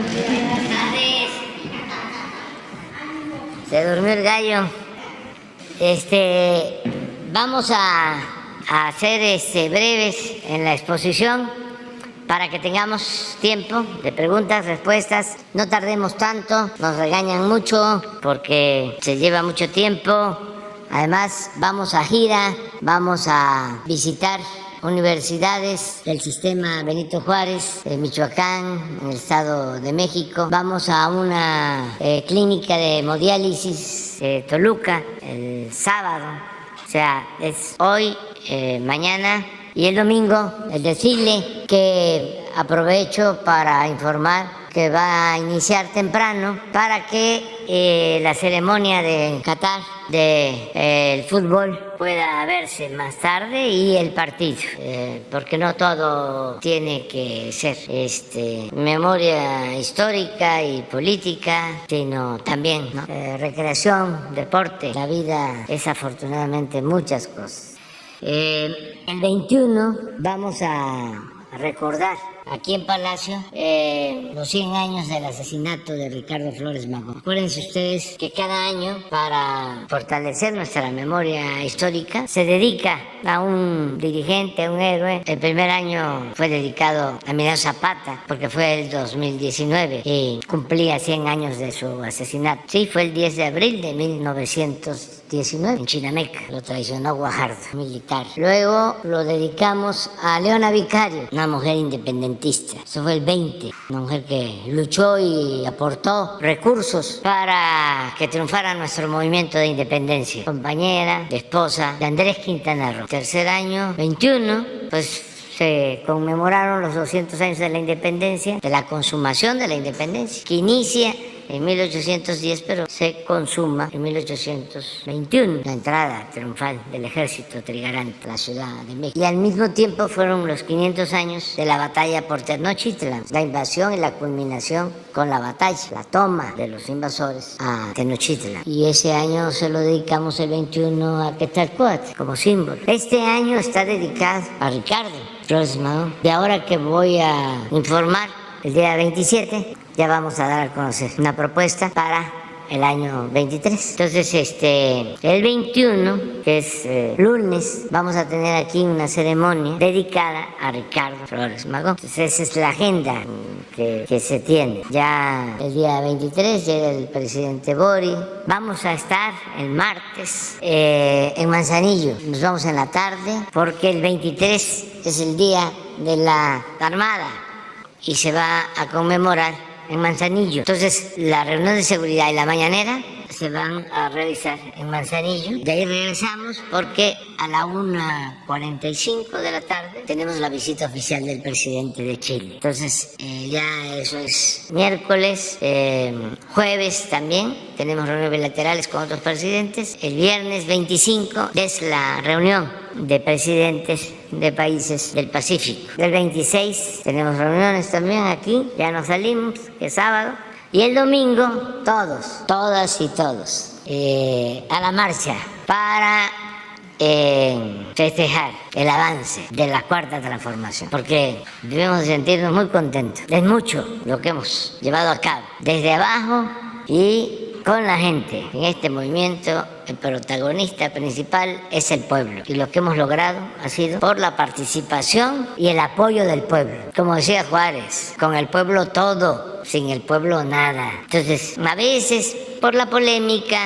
Buenas tardes. Se durmió el gallo. Vamos a ser breves en la exposición para que tengamos tiempo de preguntas, respuestas. No tardemos tanto, nos regañan mucho porque se lleva mucho tiempo. Además, vamos a gira, vamos a visitar universidades del sistema Benito Juárez, de Michoacán, en el Estado de México. Vamos a una clínica de hemodiálisis de Toluca el sábado. O sea, es hoy, mañana y el domingo el desfile, que aprovecho para informar que va a iniciar temprano para que la ceremonia de Qatar del fútbol pueda verse más tarde, y el partido, porque no todo tiene que ser memoria histórica y política, sino también, ¿no? Recreación, deporte. La vida es afortunadamente muchas cosas. El 21 vamos a recordar aquí en Palacio los 100 años del asesinato de Ricardo Flores Magón. Acuérdense ustedes que cada año, para fortalecer nuestra memoria histórica, se dedica a un dirigente, a un héroe. El primer año fue dedicado a Emiliano Zapata, porque fue el 2019 y cumplía 100 años de su asesinato. Sí, fue el 10 de abril de 1919 en Chinameca. Lo traicionó Guajardo, militar. Luego lo dedicamos a Leona Vicario, una mujer independentista. Eso fue el 20, una mujer que luchó y aportó recursos para que triunfara nuestro movimiento de independencia. Compañera, esposa de Andrés Quintana Roo. Tercer año, 21, pues se conmemoraron los 200 años de la independencia, de la consumación de la independencia, que inicia en 1810, pero se consuma en 1821, la entrada triunfal del ejército trigarante a la Ciudad de México. Y al mismo tiempo fueron los 500 años de la batalla por Tenochtitlan, la invasión y la culminación con la batalla, la toma de los invasores a Tenochtitlan. Y ese año se lo dedicamos el 21 a Quetzalcóatl como símbolo. Este año está dedicado a Ricardo Flores Magón. De ahora que voy a informar, el día 27, ya vamos a dar a conocer una propuesta para el año 23. Entonces, el 21, que es lunes, vamos a tener aquí una ceremonia dedicada a Ricardo Flores Magón. Entonces, esa es la agenda que se tiene. Ya el día 23 llega el presidente Bori. Vamos a estar el martes en Manzanillo. Nos vamos en la tarde porque el 23 es el día de la Armada y se va a conmemorar en Manzanillo. Entonces, la reunión de seguridad y la mañanera se van a realizar en Manzanillo. De ahí regresamos porque a la 1:45 de la tarde tenemos la visita oficial del presidente de Chile. Entonces, ya eso es miércoles. Jueves también tenemos reuniones bilaterales con otros presidentes. El viernes 25 es la reunión de presidentes de países del Pacífico. Del 26 tenemos reuniones también aquí, ya nos salimos, que es sábado. Y el domingo, todos, todas y todos, a la marcha para festejar el avance de la Cuarta Transformación, porque debemos de sentirnos muy contentos. Es mucho lo que hemos llevado a cabo, desde abajo y con la gente. En este movimiento el protagonista principal es el pueblo, y lo que hemos logrado ha sido por la participación y el apoyo del pueblo. Como decía Juárez, con el pueblo todo, sin el pueblo nada. Entonces, a veces por la polémica,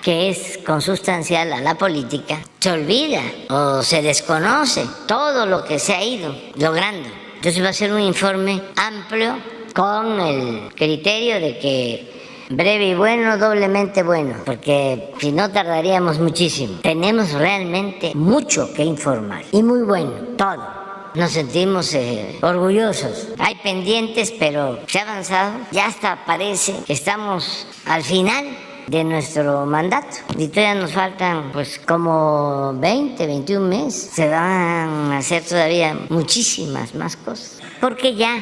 que es consustancial a la política, se olvida o se desconoce todo lo que se ha ido logrando. Entonces va a ser un informe amplio con el criterio de que breve y bueno, doblemente bueno, porque si no tardaríamos muchísimo. Tenemos realmente mucho que informar y muy bueno, todo. Nos sentimos orgullosos. Hay pendientes, pero se ha avanzado. Ya hasta parece que estamos al final de nuestro mandato y todavía nos faltan pues como 20, 21 meses. Se van a hacer todavía muchísimas más cosas, porque ya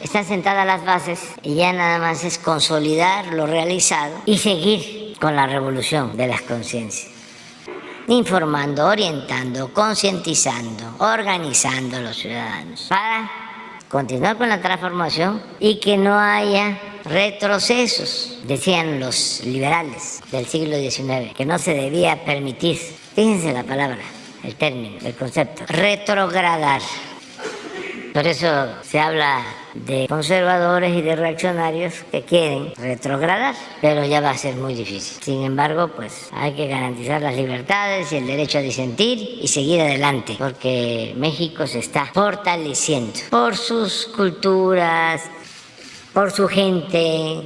están sentadas las bases y ya nada más es consolidar lo realizado y seguir con la revolución de las conciencias. Informando, orientando, concientizando, organizando a los ciudadanos para continuar con la transformación y que no haya retrocesos, decían los liberales del siglo XIX, que no se debía permitir, fíjense la palabra, el término, el concepto, retrogradar. Por eso se habla de conservadores y de reaccionarios que quieren retrogradar, pero ya va a ser muy difícil. Sin embargo, pues hay que garantizar las libertades y el derecho a disentir y seguir adelante, porque México se está fortaleciendo por sus culturas, por su gente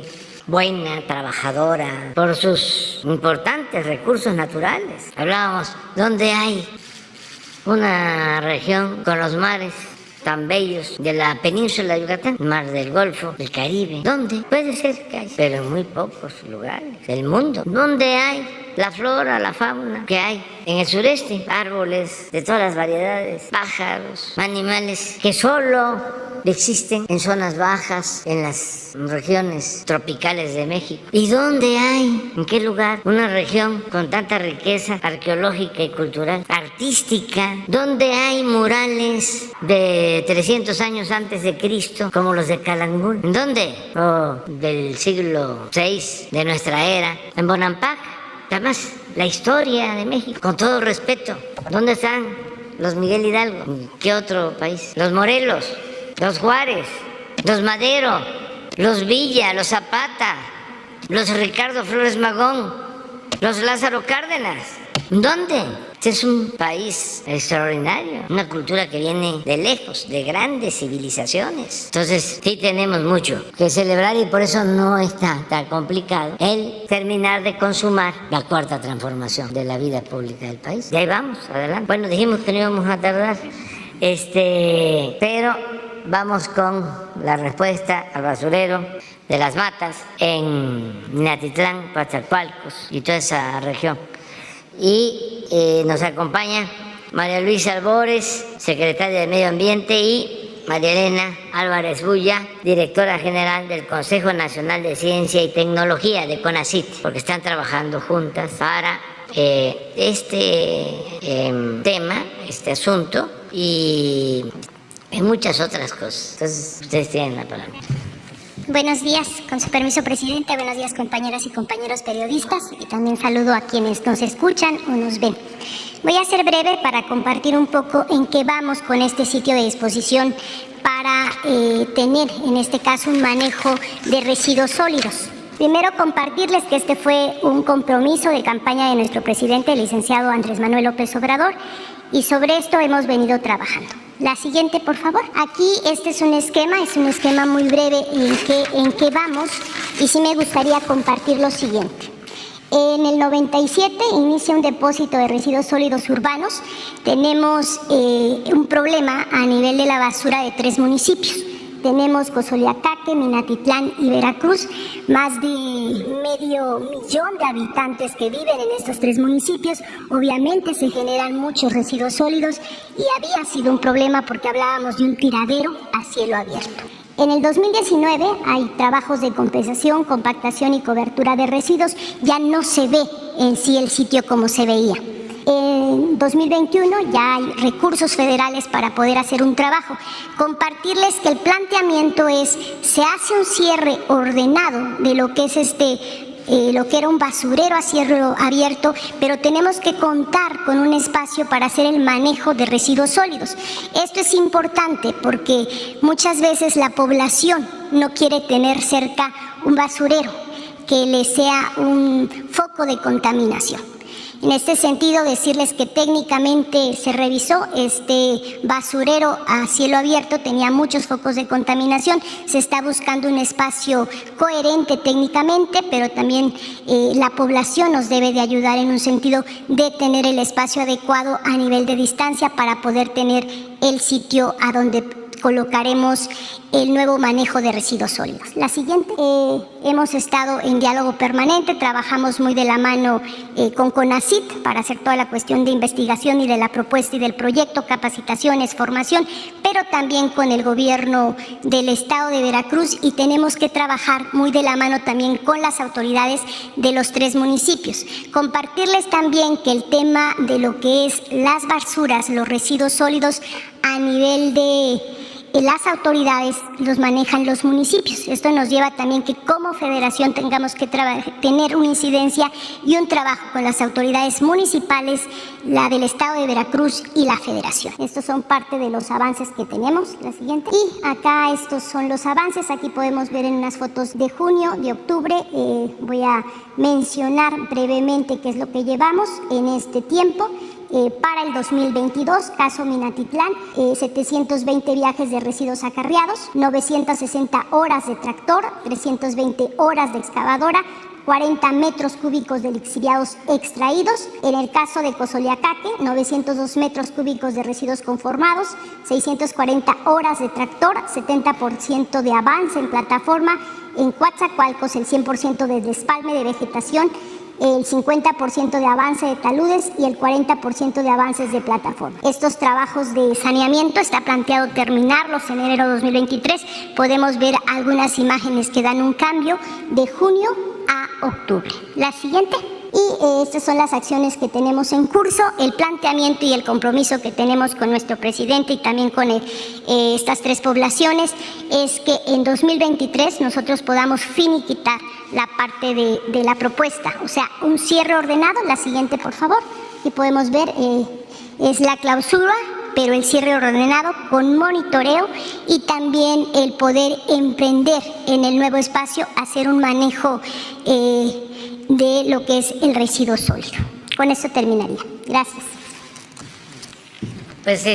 buena, trabajadora, por sus importantes recursos naturales. Hablábamos, ¿dónde hay una región con los mares tan bellos de la península de Yucatán, mar del Golfo, el Caribe? ¿Dónde? Puede ser que hay, pero en muy pocos lugares del mundo. ¿Dónde hay la flora, la fauna que hay en el sureste? Árboles de todas las variedades, pájaros, animales que solo existen en zonas bajas, en las regiones tropicales de México. ¿Y dónde hay, en qué lugar, una región con tanta riqueza arqueológica y cultural, artística, donde hay murales de 300 años antes de Cristo, como los de Calakmul? ¿En dónde? Del siglo VI de nuestra era, en Bonampak. Además, la historia de México, con todo respeto, ¿dónde están los Miguel Hidalgo? ¿Qué otro país? Los Morelos, los Juárez, los Madero, los Villa, los Zapata, los Ricardo Flores Magón, los Lázaro Cárdenas. ¿Dónde? Este es un país extraordinario, una cultura que viene de lejos, de grandes civilizaciones. Entonces, sí tenemos mucho que celebrar y por eso no está tan complicado el terminar de consumar la cuarta transformación de la vida pública del país. Y ahí vamos, adelante. Bueno, dijimos que no íbamos a tardar, pero vamos con la respuesta al basurero de las matas en Minatitlán, Coatzacoalcos y toda esa región. Y nos acompaña María Luisa Albores, secretaria de Medio Ambiente, y María Elena Álvarez Bulla, directora general del Consejo Nacional de Ciencia y Tecnología de CONACYT, porque están trabajando juntas para este tema, este asunto y muchas otras cosas. Entonces, ustedes tienen la palabra. Buenos días, con su permiso, presidente. Buenos días, compañeras y compañeros periodistas. Y también saludo a quienes nos escuchan o nos ven. Voy a ser breve para compartir un poco en qué vamos con este sitio de disposición para tener, en este caso, un manejo de residuos sólidos. Primero, compartirles que este fue un compromiso de campaña de nuestro presidente, el licenciado Andrés Manuel López Obrador, y sobre esto hemos venido trabajando. La siguiente, por favor. Aquí este es un esquema muy breve en qué vamos, y sí me gustaría compartir lo siguiente. En el 97 inicia un depósito de residuos sólidos urbanos. Tenemos un problema a nivel de la basura de 3 municipios. Tenemos Cozoleacaque, Minatitlán y Veracruz, más de 500,000 de habitantes que viven en estos 3 municipios. Obviamente se generan muchos residuos sólidos y había sido un problema porque hablábamos de un tiradero a cielo abierto. En el 2019 hay trabajos de compensación, compactación y cobertura de residuos. Ya no se ve en sí el sitio como se veía. En 2021 ya hay recursos federales para poder hacer un trabajo. Compartirles que el planteamiento es, se hace un cierre ordenado de lo que es lo que era un basurero a cielo abierto, pero tenemos que contar con un espacio para hacer el manejo de residuos sólidos. Esto es importante porque muchas veces la población no quiere tener cerca un basurero que le sea un foco de contaminación. En este sentido, decirles que técnicamente se revisó este basurero a cielo abierto, tenía muchos focos de contaminación. Se está buscando un espacio coherente técnicamente, pero también la población nos debe de ayudar en un sentido de tener el espacio adecuado a nivel de distancia para poder tener el sitio a donde colocaremos el nuevo manejo de residuos sólidos. La siguiente, hemos estado en diálogo permanente, trabajamos muy de la mano con CONACYT para hacer toda la cuestión de investigación y de la propuesta y del proyecto, capacitaciones, formación, pero también con el gobierno del estado de Veracruz, y tenemos que trabajar muy de la mano también con las autoridades de los 3 municipios. Compartirles también que el tema de lo que es las basuras, los residuos sólidos a nivel de las autoridades los manejan los municipios. Esto nos lleva también que como federación tengamos que tener una incidencia y un trabajo con las autoridades municipales, la del Estado de Veracruz y la federación. Estos son parte de los avances que tenemos. La siguiente. Y acá estos son los avances. Aquí podemos ver en unas fotos de junio, de octubre. Voy a mencionar brevemente qué es lo que llevamos en este tiempo. Para el 2022, caso Minatitlán, 720 viajes de residuos acarreados, 960 horas de tractor, 320 horas de excavadora, 40 metros cúbicos de lixiviados extraídos. En el caso de Cozoleacaque, 902 metros cúbicos de residuos conformados, 640 horas de tractor, 70% de avance en plataforma. En Coatzacoalcos, el 100% de despalme de vegetación, el 50% de avance de taludes y el 40% de avances de plataforma. Estos trabajos de saneamiento está planteado terminarlos en enero de 2023. Podemos ver algunas imágenes que dan un cambio de junio a octubre. La siguiente. Y estas son las acciones que tenemos en curso, el planteamiento y el compromiso que tenemos con nuestro presidente y también con estas tres poblaciones es que en 2023 nosotros podamos finiquitar la parte de la propuesta, o sea, un cierre ordenado. La siguiente, por favor. Y podemos ver, es la clausura, pero el cierre ordenado con monitoreo y también el poder emprender en el nuevo espacio, hacer un manejo de lo que es el residuo sólido. Con eso terminaría. Gracias. Pues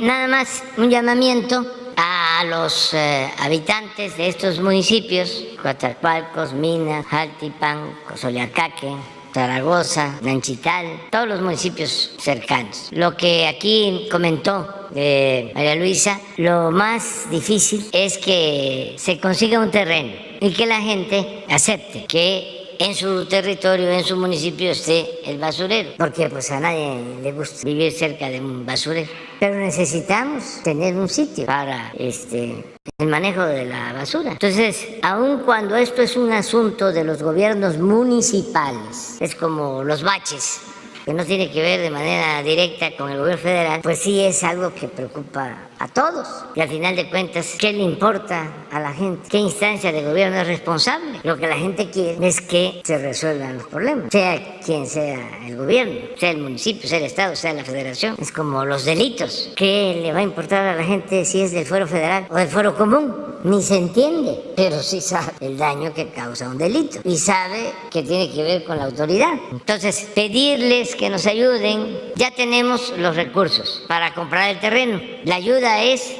nada más un llamamiento a los habitantes de estos municipios, Coatzacoalcos, Mina, Jaltipan, Cozoleacaque, Zaragoza, Nanchital, todos los municipios cercanos. Lo que aquí comentó María Luisa, lo más difícil es que se consiga un terreno y que la gente acepte que en su territorio, en su municipio esté el basurero, porque pues a nadie le gusta vivir cerca de un basurero, pero necesitamos tener un sitio para el manejo de la basura. Entonces, aun cuando esto es un asunto de los gobiernos municipales, es como los baches, que no tiene que ver de manera directa con el gobierno federal, pues sí es algo que preocupa a todos. Y al final de cuentas, ¿qué le importa a la gente? ¿Qué instancia de gobierno es responsable? Lo que la gente quiere es que se resuelvan los problemas, sea quien sea el gobierno, sea el municipio, sea el Estado, sea la federación. Es como los delitos. ¿Qué le va a importar a la gente si es del fuero federal o del fuero común? Ni se entiende, pero sí sabe el daño que causa un delito y sabe que tiene que ver con la autoridad. Entonces, pedirles que nos ayuden. Ya tenemos los recursos para comprar el terreno. La ayuda es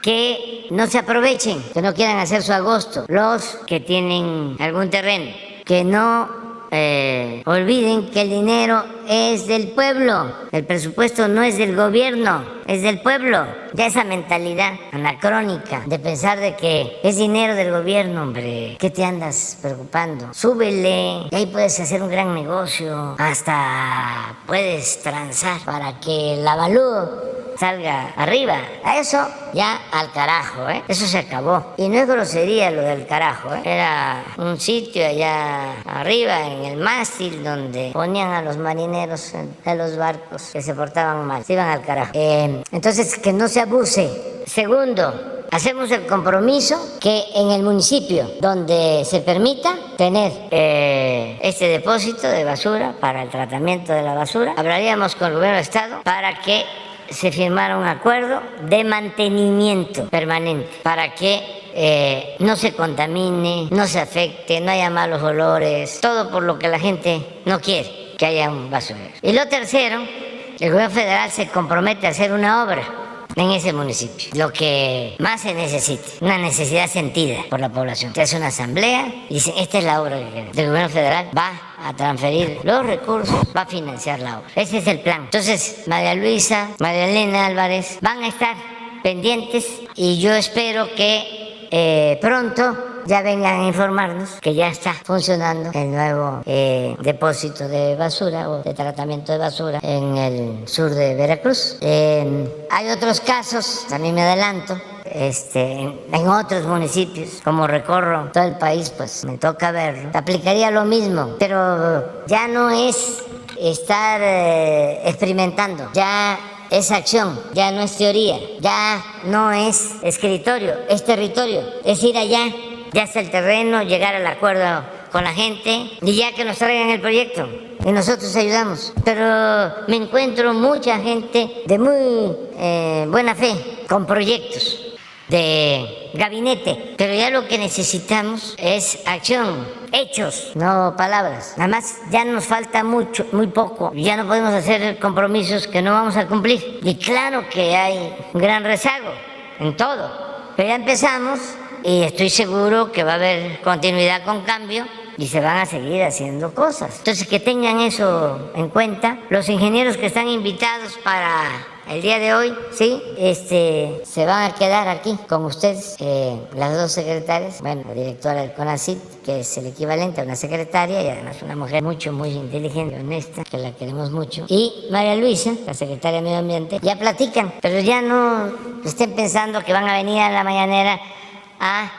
que no se aprovechen, que no quieran hacer su agosto. Los que tienen algún terreno, que no olviden que el dinero es del pueblo, el presupuesto no es del gobierno, es del pueblo. Ya esa mentalidad anacrónica de pensar de que es dinero del gobierno, hombre, ¿qué te andas preocupando? Súbele, y ahí puedes hacer un gran negocio, hasta puedes transar para que el avalúo salga arriba. A eso ya al carajo, eso se acabó. Y no es grosería lo del carajo, era un sitio allá arriba en el mástil donde ponían a los marineros de los barcos que se portaban mal, se iban al carajo. Entonces, que no se abuse. Segundo, hacemos el compromiso que en el municipio donde se permita tener este depósito de basura para el tratamiento de la basura, hablaríamos con el gobierno del Estado para que se firmara un acuerdo de mantenimiento permanente para que no se contamine, no se afecte, no haya malos olores, todo por lo que la gente no quiere, que haya un basurero. Y lo tercero, el gobierno federal se compromete a hacer una obra en ese municipio, lo que más se necesita, una necesidad sentida por la población. Se hace una asamblea y dicen, esta es la obra del gobierno federal, va a transferir los recursos, va a financiar la obra. Ese es el plan. Entonces, María Luisa, María Elena Álvarez van a estar pendientes y yo espero que pronto ya vengan a informarnos que ya está funcionando el nuevo depósito de basura o de tratamiento de basura en el sur de Veracruz. Hay otros casos, también me adelanto, en otros municipios, como recorro todo el país, pues me toca verlo. Aplicaría lo mismo, pero ya no es estar experimentando, ya es acción, ya no es teoría, ya no es escritorio, es territorio, es ir allá, ya está el terreno, llegar al acuerdo con la gente y ya que nos traigan el proyecto y nosotros ayudamos. Pero me encuentro mucha gente de muy buena fe con proyectos de gabinete, pero ya lo que necesitamos es acción, hechos, no palabras. Nada más ya nos falta mucho, muy poco, ya no podemos hacer compromisos que no vamos a cumplir. Y claro que hay un gran rezago en todo, pero ya empezamos y estoy seguro que va a haber continuidad con cambio y se van a seguir haciendo cosas. Entonces que tengan eso en cuenta. Los ingenieros que están invitados para el día de hoy, sí, se van a quedar aquí con ustedes, las dos secretarias, bueno, la directora del CONACYT, que es el equivalente a una secretaria y además una mujer muy inteligente y honesta, que la queremos mucho, y María Luisa, la secretaria de Medio Ambiente, ya platican, pero ya no estén pensando que van a venir a la mañanera a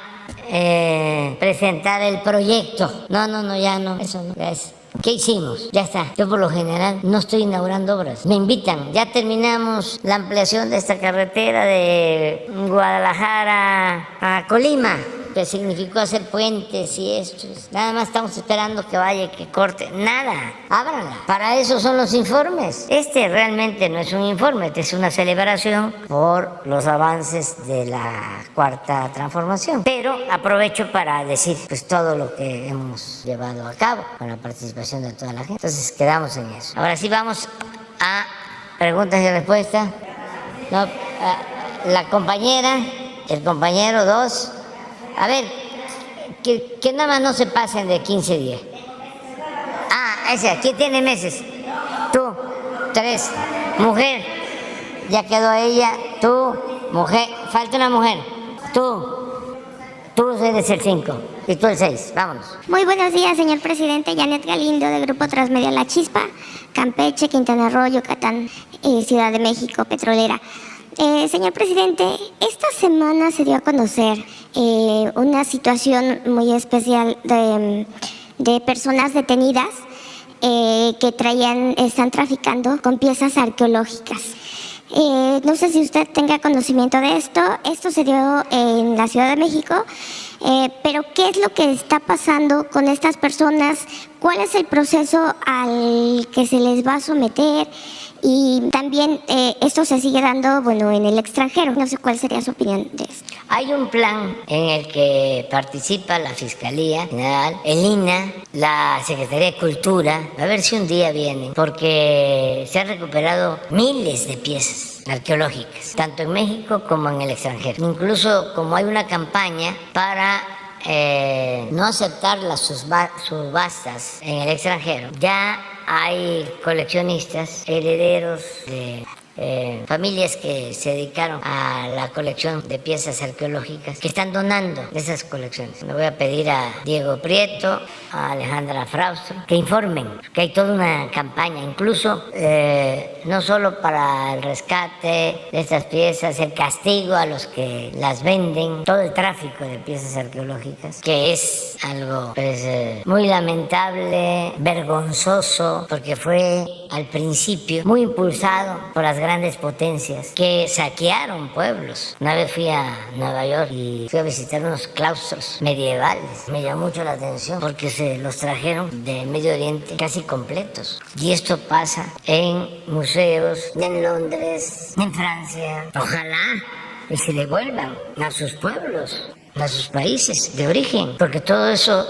presentar el proyecto. No, ya no, eso no, ya es. ¿Qué hicimos? Ya está. Yo por lo general no estoy inaugurando obras. Me invitan. Ya terminamos la ampliación de esta carretera de Guadalajara a Colima, que significó hacer puentes y esto. Nada más estamos esperando que vaya y que corte. Nada. Ábranla. Para eso son los informes. Este realmente no es un informe, este es una celebración por los avances de la Cuarta Transformación. Pero aprovecho para decir pues todo lo que hemos llevado a cabo con la participación de toda la gente. Entonces quedamos en eso. Ahora sí vamos a preguntas y respuestas. No, la compañera, el compañero, dos. A ver, que nada más no se pasen de 15 días. Ese, aquí tiene meses. Tú, 3. Mujer, ya quedó ella. Tú, mujer, falta una mujer. Tú eres el 5 y tú el 6. Vámonos. Muy buenos días, señor presidente. Janet Galindo, del Grupo Transmedia La Chispa, Campeche, Quintana Roo, Yucatán, Ciudad de México, petrolera. Señor presidente, esta semana se dio a conocer una situación muy especial de personas detenidas que están traficando con piezas arqueológicas. No sé si usted tenga conocimiento de esto. Esto se dio en la Ciudad de México, pero ¿qué es lo que está pasando con estas personas? ¿Cuál es el proceso al que se les va a someter? Y también esto se sigue dando, bueno, en el extranjero. No sé cuál sería su opinión de esto. Hay un plan en el que participa la Fiscalía General, el INAH, la Secretaría de Cultura, a ver si un día vienen, porque se han recuperado miles de piezas arqueológicas, tanto en México como en el extranjero. Incluso como hay una campaña para no aceptar las subastas en el extranjero, ya hay coleccionistas, herederos de familias que se dedicaron a la colección de piezas arqueológicas que están donando esas colecciones. Le voy a pedir a Diego Prieto, a Alejandra Fraustro, que informen, que hay toda una campaña, incluso no solo para el rescate de estas piezas, el castigo a los que las venden, todo el tráfico de piezas arqueológicas, que es algo pues, muy lamentable, vergonzoso, porque fue al principio muy impulsado por las grandes potencias que saquearon pueblos. Una vez fui a Nueva York y fui a visitar unos claustros medievales. Me llamó mucho la atención porque se los trajeron de Medio Oriente casi completos. Y esto pasa en museos en Londres, en Francia. Ojalá y se devuelvan a sus pueblos, a sus países de origen, porque todo eso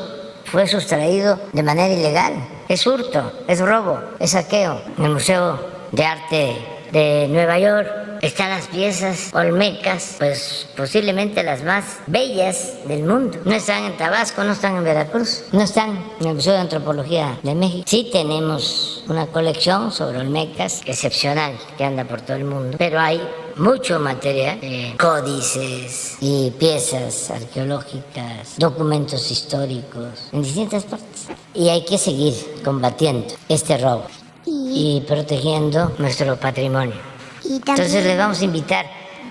fue sustraído de manera ilegal. Es hurto, es robo, es saqueo. En el Museo de Arte de Nueva York están las piezas olmecas, pues posiblemente las más bellas del mundo. No están en Tabasco, no están en Veracruz, no están en el Museo de Antropología de México. Sí tenemos una colección sobre olmecas excepcional que anda por todo el mundo, pero hay mucho material, códices y piezas arqueológicas, documentos históricos en distintas partes. Y hay que seguir combatiendo este robo y protegiendo nuestro patrimonio. Entonces les vamos a invitar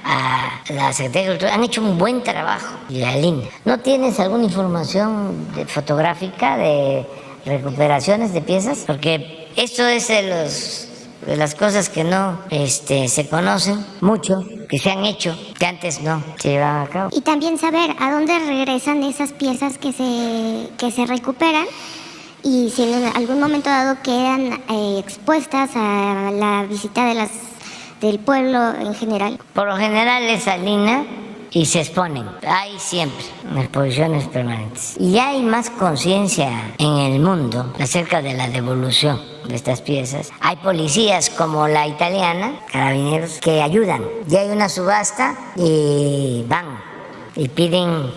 a la Secretaría de Cultura. Han hecho un buen trabajo, y la LINA. ¿No tienes alguna información fotográfica de recuperaciones de piezas? Porque esto es de los de las cosas que no se conocen mucho, que se han hecho, que antes no se llevaban a cabo. Y también saber a dónde regresan esas piezas que se recuperan y si en algún momento dado quedan expuestas a la visita del pueblo en general. Por lo general es salina y se exponen. Hay siempre exposiciones permanentes. Y hay más conciencia en el mundo acerca de la devolución de estas piezas. Hay policías como la italiana, carabineros, que ayudan. Y hay una subasta y van y piden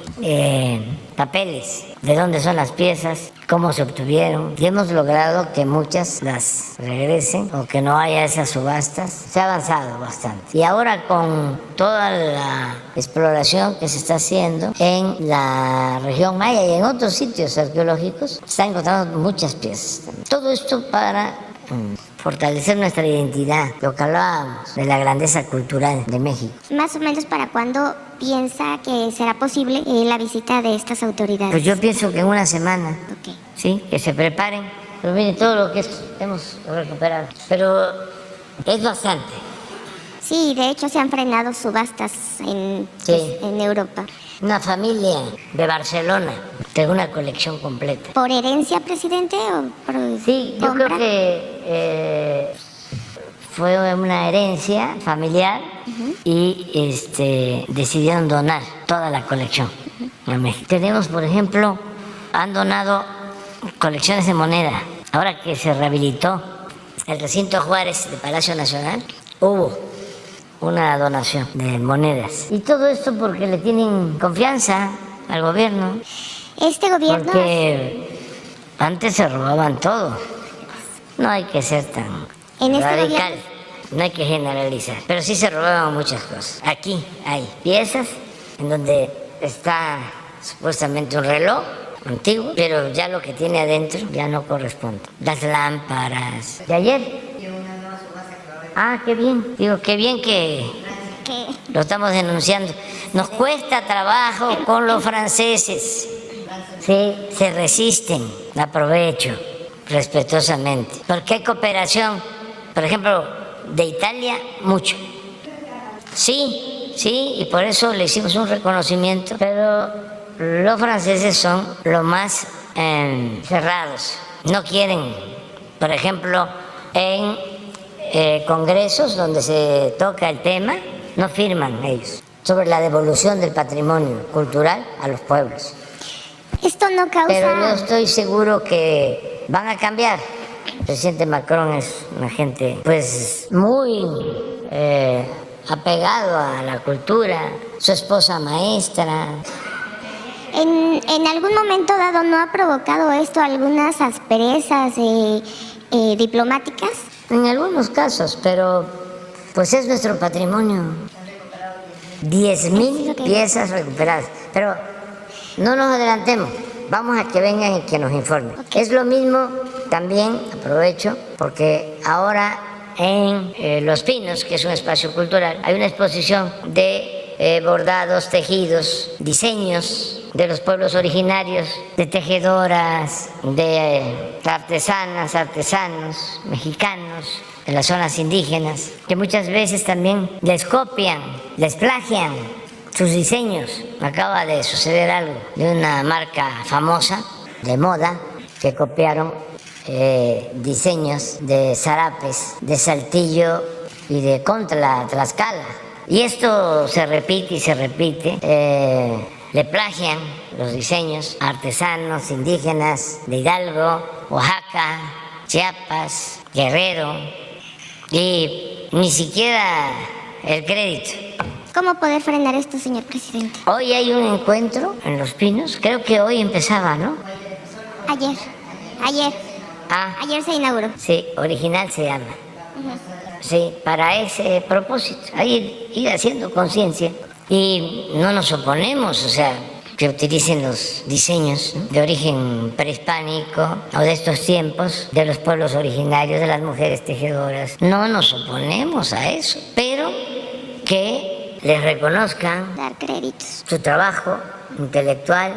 papeles de dónde son las piezas, cómo se obtuvieron. Y hemos logrado que muchas las regresen o que no haya esas subastas. Se ha avanzado bastante. Y ahora con toda la exploración que se está haciendo en la región maya y en otros sitios arqueológicos, se están encontrando muchas piezas. Todo esto para fortalecer nuestra identidad, lo que hablábamos de la grandeza cultural de México. Más o menos para cuándo piensa que será posible la visita de estas autoridades. Pues yo pienso que en una semana, Ok. sí, que se preparen. Pero miren todo lo que hemos recuperado. Pero es bastante. Sí, de hecho se han frenado subastas en Europa. Una familia de Barcelona tengo una colección completa. ¿Por herencia, presidente, o por Sí, yo compra? creo que fue una herencia familiar y decidieron donar toda la colección a México. Tenemos, por ejemplo, han donado colecciones de moneda. Ahora que se rehabilitó el recinto Juárez de Palacio Nacional, hubo una donación de monedas. Y todo esto porque le tienen confianza al gobierno. Este gobierno... Porque antes se robaban todo. No hay que ser tan En este radical, gobierno- no hay que generalizar. Pero sí se robaban muchas cosas. Aquí hay piezas en donde está supuestamente un reloj antiguo, pero ya lo que tiene adentro ya no corresponde. Las lámparas. ¿De ayer? Ah, qué bien. Digo, qué bien que que lo estamos denunciando. Nos cuesta trabajo con los franceses. Sí, se resisten. Aprovecho respetuosamente. Porque hay cooperación. Por ejemplo, de Italia, mucho. Sí, y por eso le hicimos un reconocimiento. Pero los franceses son los más cerrados. No quieren, por ejemplo, en congresos donde se toca el tema, no firman ellos sobre la devolución del patrimonio cultural a los pueblos. esto no causa... Pero yo estoy seguro que van a cambiar. El presidente Macron es una gente pues muy apegado a la cultura, su esposa maestra. En algún momento dado no ha provocado esto algunas asperezas diplomáticas. En algunos casos, pero pues es nuestro patrimonio. 10,000 piezas recuperadas. Pero no nos adelantemos, vamos a que vengan y que nos informen. Es lo mismo, también aprovecho, porque ahora en Los Pinos, que es un espacio cultural, hay una exposición de bordados, tejidos, diseños de los pueblos originarios, de tejedoras, de artesanas, artesanos mexicanos, de las zonas indígenas, que muchas veces también les copian, les plagian sus diseños. Acaba de suceder algo de una marca famosa de moda que copiaron diseños de zarapes, de Saltillo y de Contla, Tlaxcala. Y esto se repite y se repite. Le plagian los diseños a artesanos indígenas de Hidalgo, Oaxaca, Chiapas, Guerrero, y ni siquiera el crédito. ¿Cómo poder frenar esto, señor presidente? Hoy hay un encuentro en Los Pinos, creo que hoy empezaba, ¿no? Ayer se inauguró. Sí, original se llama. Sí, para ese propósito, ir haciendo conciencia. Y no nos oponemos, o sea, que utilicen los diseños de origen prehispánico o de estos tiempos, de los pueblos originarios, de las mujeres tejedoras. No nos oponemos a eso, pero que les reconozcan Dar créditos. su trabajo intelectual,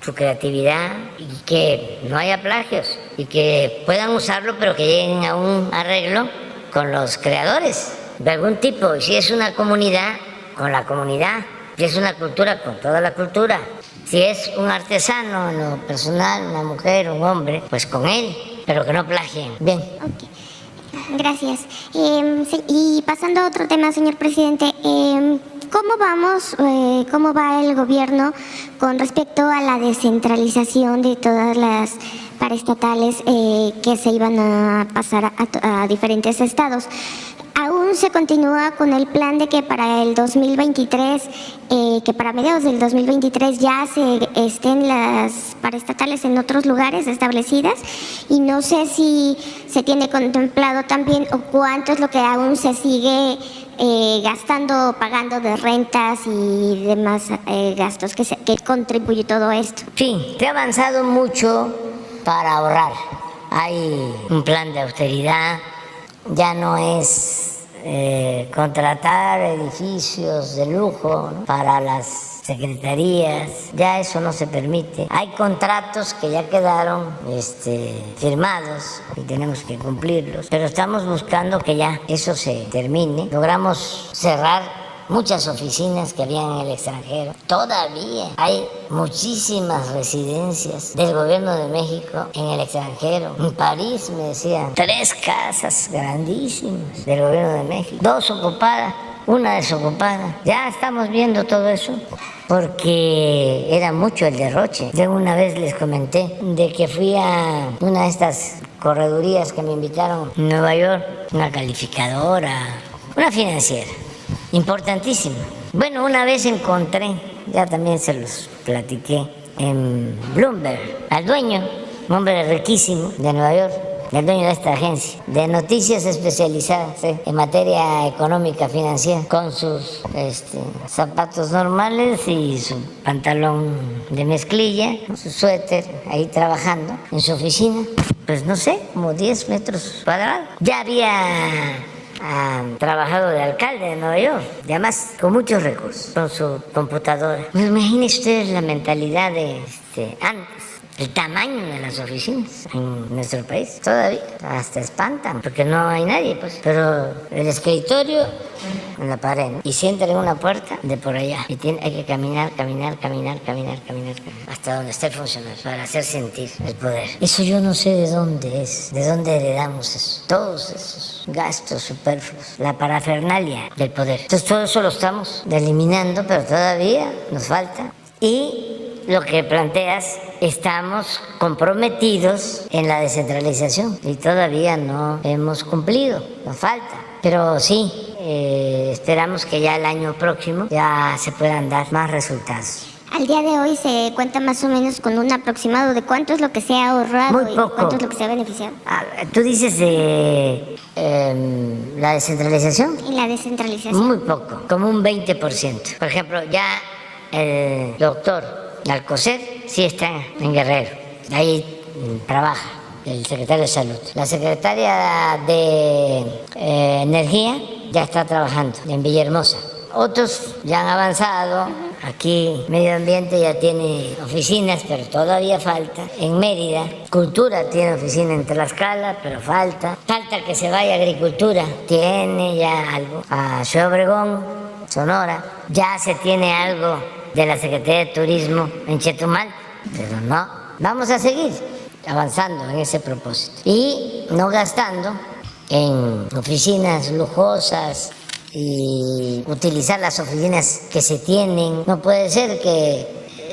su creatividad, y que no haya plagios y que puedan usarlo, pero que lleguen a un arreglo con los creadores de algún tipo. Y si es una comunidad, con la comunidad. Si es una cultura, con toda la cultura. Si es un artesano en lo personal, una mujer, un hombre, pues con él, pero que no plagien. Bien. Okay. Gracias. Sí, y pasando a otro tema, señor presidente, ¿cómo va el gobierno con respecto a la descentralización de todas las paraestatales que se iban a pasar a diferentes estados? Aún se continúa con el plan de que para el 2023, que para mediados del 2023 ya estén las paraestatales en otros lugares establecidas, y no sé si se tiene contemplado también o cuánto es lo que aún se sigue gastando, pagando de rentas y demás gastos que contribuye todo esto. Sí, se ha avanzado mucho para ahorrar. Hay un plan de austeridad, ya no es contratar edificios de lujo, ¿no?, para las secretarías, ya eso no se permite. Hay contratos que ya quedaron firmados y tenemos que cumplirlos, pero estamos buscando que ya eso se termine. Logramos cerrar muchas oficinas que habían en el extranjero. Todavía hay muchísimas residencias del gobierno de México en el extranjero. En París, me decían, 3 casas grandísimas del gobierno de México, 2 ocupadas, 1 desocupada. Ya estamos viendo todo eso porque era mucho el derroche. Yo una vez les comenté de que fui a una de estas corredurías que me invitaron en Nueva York, una calificadora, una financiera importantísima. Bueno, una vez encontré, ya también se los platiqué, en Bloomberg, al dueño, un hombre riquísimo de Nueva York, el dueño de esta agencia de noticias especializadas en materia económica financiera, con sus zapatos normales y su pantalón de mezclilla, su suéter, ahí trabajando en su oficina, pues no sé, como 10 metros cuadrados. Ya había trabajado de alcalde de Nueva York, y además con muchos recursos, con su computadora. Pues imagine usted la mentalidad de antes, el tamaño de las oficinas en nuestro país. Todavía hasta espantan, porque no hay nadie, pues. Pero el escritorio en la pared, ¿no?, y si entra en una puerta de por allá, y hay que caminar, hasta donde esté el funcionario, para hacer sentir el poder. Eso yo no sé de dónde es, de dónde heredamos eso, todos esos gastos superfluos, la parafernalia del poder. Entonces todo eso lo estamos eliminando, pero todavía nos falta. Y lo que planteas, estamos comprometidos en la descentralización y todavía no hemos cumplido, nos falta. Pero sí, esperamos que ya el año próximo ya se puedan dar más resultados. Al día de hoy se cuenta más o menos con un aproximado de cuánto es lo que se ha ahorrado. Muy poco. Y cuánto es lo que se ha beneficiado. Tú dices de la descentralización. Y la descentralización. Muy poco, como un 20%. Por ejemplo, ya el doctor Alcocer sí está en Guerrero, ahí trabaja el secretario de Salud. La secretaria de Energía ya está trabajando en Villahermosa. Otros ya han avanzado. Aquí Medio Ambiente ya tiene oficinas, pero todavía falta. En Mérida, Cultura tiene oficina en Tlaxcala, pero falta. Falta que se vaya Agricultura, tiene ya algo. A Ciudad Obregón, Sonora, ya se tiene algo de la Secretaría de Turismo en Chetumal, pero no. Vamos a seguir avanzando en ese propósito y no gastando en oficinas lujosas y utilizar las oficinas que se tienen. No puede ser que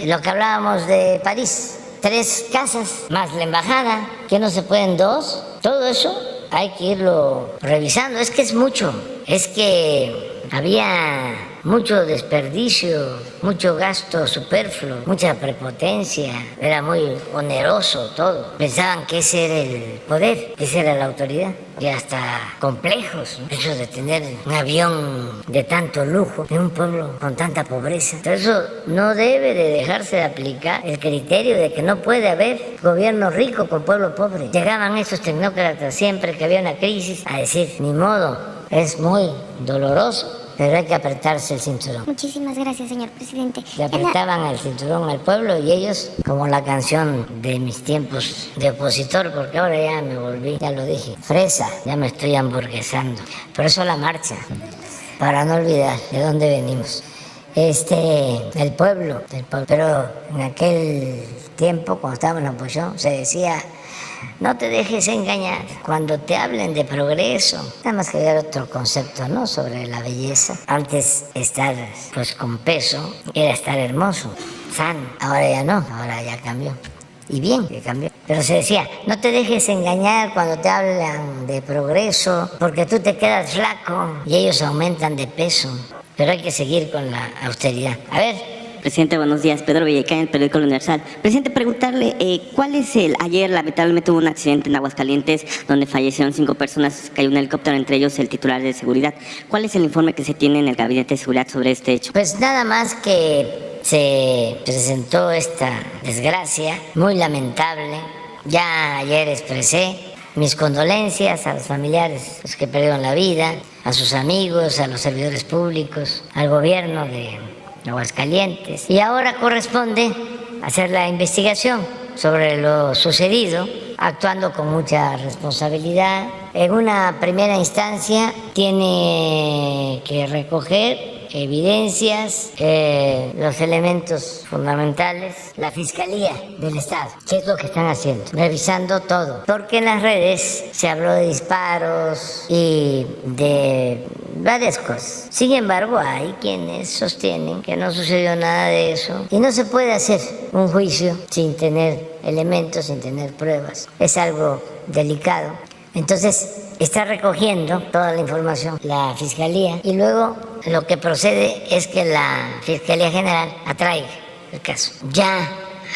lo que hablábamos de París, 3 casas más la embajada, que no se pueden 2. Todo eso hay que irlo revisando. Es que es mucho, es que había mucho desperdicio, mucho gasto superfluo, mucha prepotencia, era muy oneroso todo. Pensaban que ese era el poder, que esa era la autoridad, y hasta complejos, ¿no?, eso de tener un avión de tanto lujo en un pueblo con tanta pobreza. Entonces eso no debe de dejarse de aplicar el criterio de que no puede haber gobierno rico con pueblo pobre. Llegaban esos tecnócratas siempre que había una crisis a decir, ni modo, es muy doloroso, pero hay que apretarse el cinturón. Muchísimas gracias, señor presidente. Le apretaban el cinturón al pueblo y ellos, como la canción de mis tiempos de opositor, porque ahora ya me volví, ya lo dije, fresa, ya me estoy hamburguesando. Por eso la marcha, para no olvidar de dónde venimos. El pueblo, pero en aquel tiempo, cuando estaba en la oposición, se decía: no te dejes engañar cuando te hablen de progreso. Nada más que había otro concepto, ¿no?, sobre la belleza. Antes estar pues con peso era estar hermoso, sano. Ahora ya no, ahora ya cambió. Y bien que cambió. Pero se decía: no te dejes engañar cuando te hablan de progreso, porque tú te quedas flaco y ellos aumentan de peso. Pero hay que seguir con la austeridad. A ver. Presidente, buenos días. Pedro Villecán, el periódico El Universal. Presidente, preguntarle, ¿cuál es ayer lamentablemente hubo un accidente en Aguascalientes donde fallecieron 5 personas, cayó un helicóptero, entre ellos el titular de seguridad. ¿Cuál es el informe que se tiene en el Gabinete de Seguridad sobre este hecho? Pues nada más que se presentó esta desgracia, muy lamentable. Ya ayer expresé mis condolencias a los familiares, los que perdieron la vida, a sus amigos, a los servidores públicos, al gobierno de Aguascalientes. Y ahora corresponde hacer la investigación sobre lo sucedido, actuando con mucha responsabilidad. En una primera instancia tiene que recoger evidencias, los elementos fundamentales, la Fiscalía del Estado. ¿Qué es lo que están haciendo? Revisando todo. Porque en las redes se habló de disparos y de varias cosas. Sin embargo, hay quienes sostienen que no sucedió nada de eso y no se puede hacer un juicio sin tener elementos, sin tener pruebas. Es algo delicado. Entonces, está recogiendo toda la información la Fiscalía y luego lo que procede es que la Fiscalía General atraiga el caso. Ya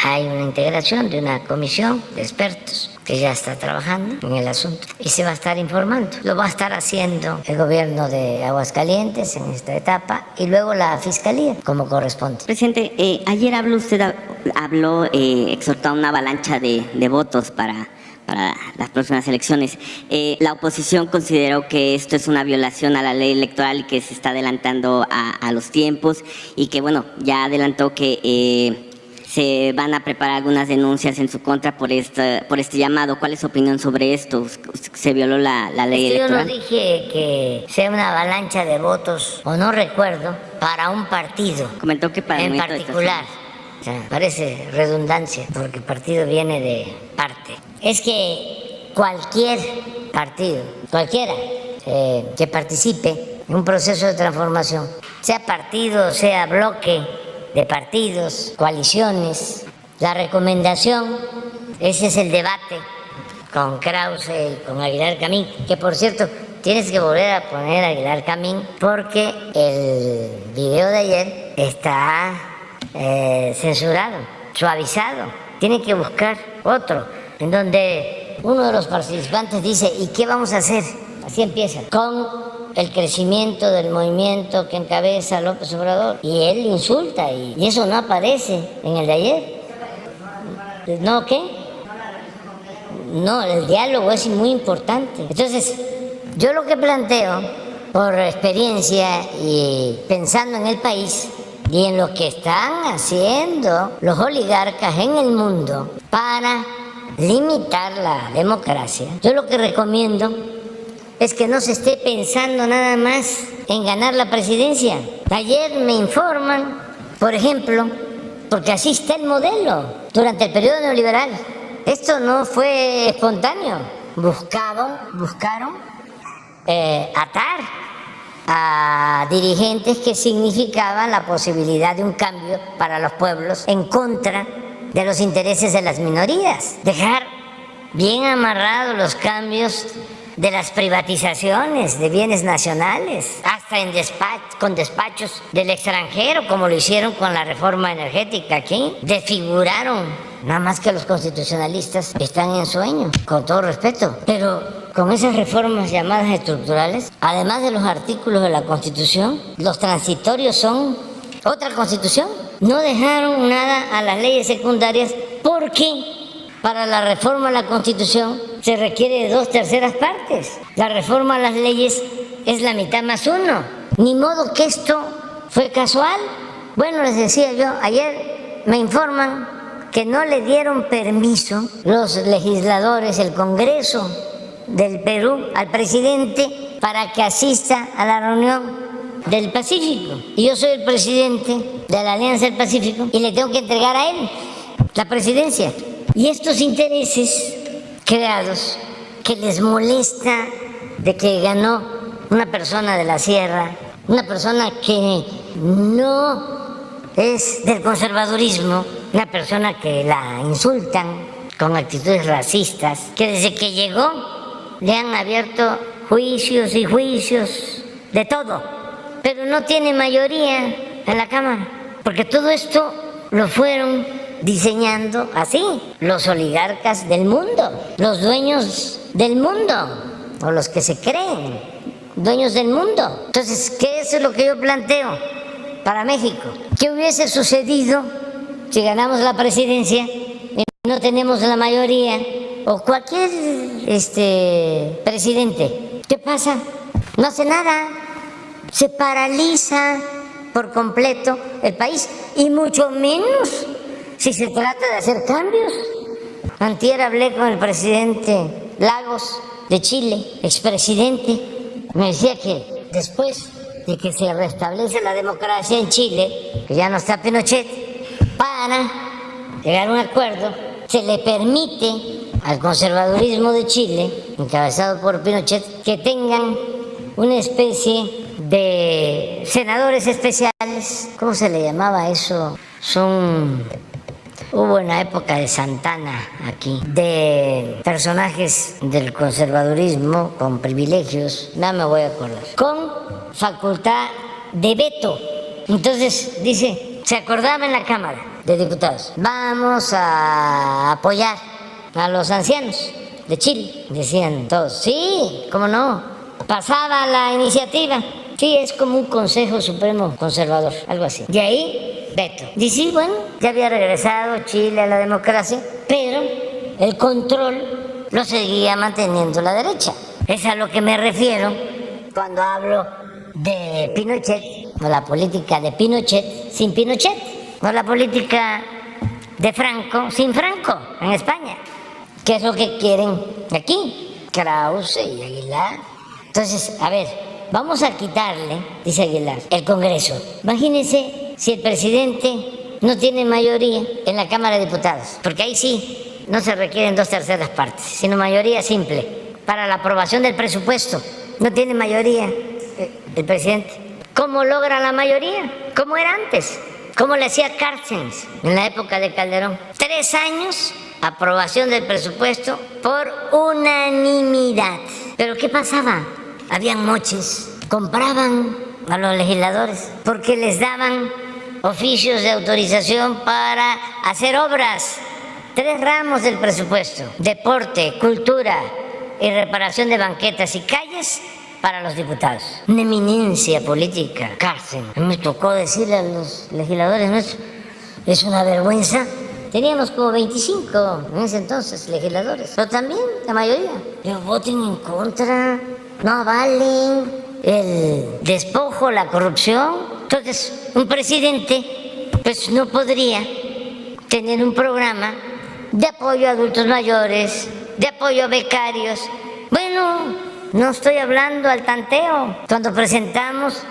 hay una integración de una comisión de expertos que ya está trabajando en el asunto y se va a estar informando. Lo va a estar haciendo el gobierno de Aguascalientes en esta etapa y luego la Fiscalía, como corresponde. Presidente, ayer habló, exhortó a una avalancha de votos para las próximas elecciones. La oposición consideró que esto es una violación a la ley electoral y que se está adelantando a los tiempos y que, bueno, ya adelantó que se van a preparar algunas denuncias en su contra por este llamado. ¿Cuál es su opinión sobre esto? ¿Se violó la ley electoral? Yo no dije que sea una avalancha de votos, o no recuerdo, para un partido. Comentó que para en particular. O sea, parece redundancia, porque partido viene de parte. Es que cualquier partido, cualquiera que participe en un proceso de transformación, sea partido, sea bloque de partidos, coaliciones, la recomendación, ese es el debate con Krause y con Aguilar Camín, que por cierto, tienes que volver a poner a Aguilar Camín porque el video de ayer está censurado, suavizado. Tiene que buscar otro, en donde uno de los participantes dice: ¿y qué vamos a hacer? Así empieza, con el crecimiento del movimiento que encabeza López Obrador. Y él insulta, y eso no aparece en el de ayer. ¿No qué? No, el diálogo es muy importante. Entonces, yo lo que planteo, por experiencia y pensando en el país, y en lo que están haciendo los oligarcas en el mundo para limitar la democracia, yo lo que recomiendo es que no se esté pensando nada más en ganar la presidencia. Ayer me informan, por ejemplo, porque así está el modelo durante el periodo neoliberal. Esto no fue espontáneo. Buscaron atar a dirigentes que significaban la posibilidad de un cambio para los pueblos en contra de los intereses de las minorías. Dejar bien amarrados los cambios de las privatizaciones de bienes nacionales, hasta con despachos del extranjero, como lo hicieron con la reforma energética aquí. Desfiguraron, nada más que los constitucionalistas están en sueño, con todo respeto, pero con esas reformas llamadas estructurales, además de los artículos de la Constitución, los transitorios son otra Constitución. No dejaron nada a las leyes secundarias porque para la reforma a la Constitución se requiere de 2/3 partes. La reforma a las leyes es la mitad más 1. Ni modo que esto fue casual. Bueno, les decía yo, ayer me informan que no le dieron permiso los legisladores, el Congreso del Perú, al presidente para que asista a la reunión del Pacífico. Y yo soy el presidente de la Alianza del Pacífico y le tengo que entregar a él la presidencia. Y estos intereses creados que les molesta de que ganó una persona de la sierra, una persona que no es del conservadurismo, una persona que la insultan con actitudes racistas, que desde que llegó le han abierto juicios y juicios de todo, pero no tiene mayoría en la Cámara, porque todo esto lo fueron diseñando así los oligarcas del mundo, los dueños del mundo, o los que se creen dueños del mundo. Entonces, ¿qué es lo que yo planteo para México? ¿Qué hubiese sucedido si ganamos la presidencia y no tenemos la mayoría? O cualquier presidente, ¿qué pasa? No hace nada, se paraliza por completo el país, y mucho menos si se trata de hacer cambios. Antier hablé con el presidente Lagos de Chile, expresidente. Me decía que después de que se restablece la democracia en Chile, que ya no está Pinochet, para llegar a un acuerdo, se le permite al conservadurismo de Chile, encabezado por Pinochet, que tengan una especie de senadores especiales. ¿Cómo se le llamaba eso? Hubo en la época de Santana aquí, de personajes del conservadurismo con privilegios, no me voy a acordar, con facultad de veto. Entonces, dice, se acordaba en la Cámara de Diputados, vamos a apoyar a los ancianos de Chile. Decían todos, sí, ¿cómo no? Pasaba la iniciativa. Sí, es como un Consejo Supremo Conservador, algo así. De ahí, veto. Dice, bueno, ya había regresado Chile a la democracia, pero el control lo seguía manteniendo la derecha. Es a lo que me refiero cuando hablo de Pinochet, o la política de Pinochet sin Pinochet, o la política de Franco sin Franco en España, que es lo que quieren aquí, Krause y Aguilar. Entonces, a ver, vamos a quitarle, dice Aguilar, el Congreso. Imagínense si el presidente no tiene mayoría en la Cámara de Diputados, porque ahí sí no se requieren 2/3 partes, sino mayoría simple para la aprobación del presupuesto. No tiene mayoría el presidente. ¿Cómo logra la mayoría? ¿Cómo era antes? ¿Cómo le hacía Cárceles en la época de Calderón? 3 años, aprobación del presupuesto por unanimidad. ¿Pero qué pasaba? Habían moches, compraban a los legisladores porque les daban oficios de autorización para hacer obras. 3 ramos del presupuesto: deporte, cultura y reparación de banquetas y calles para los diputados. Una eminencia política, Cárcel. Me tocó decirle a los legisladores nuestros, es una vergüenza. Teníamos como 25 en ese entonces legisladores, pero también la mayoría. Pero voten en contra, no avalen el despojo, la corrupción. Entonces, un presidente pues no podría tener un programa de apoyo a adultos mayores, de apoyo a becarios. Bueno, no estoy hablando al tanteo. Cuando presentamos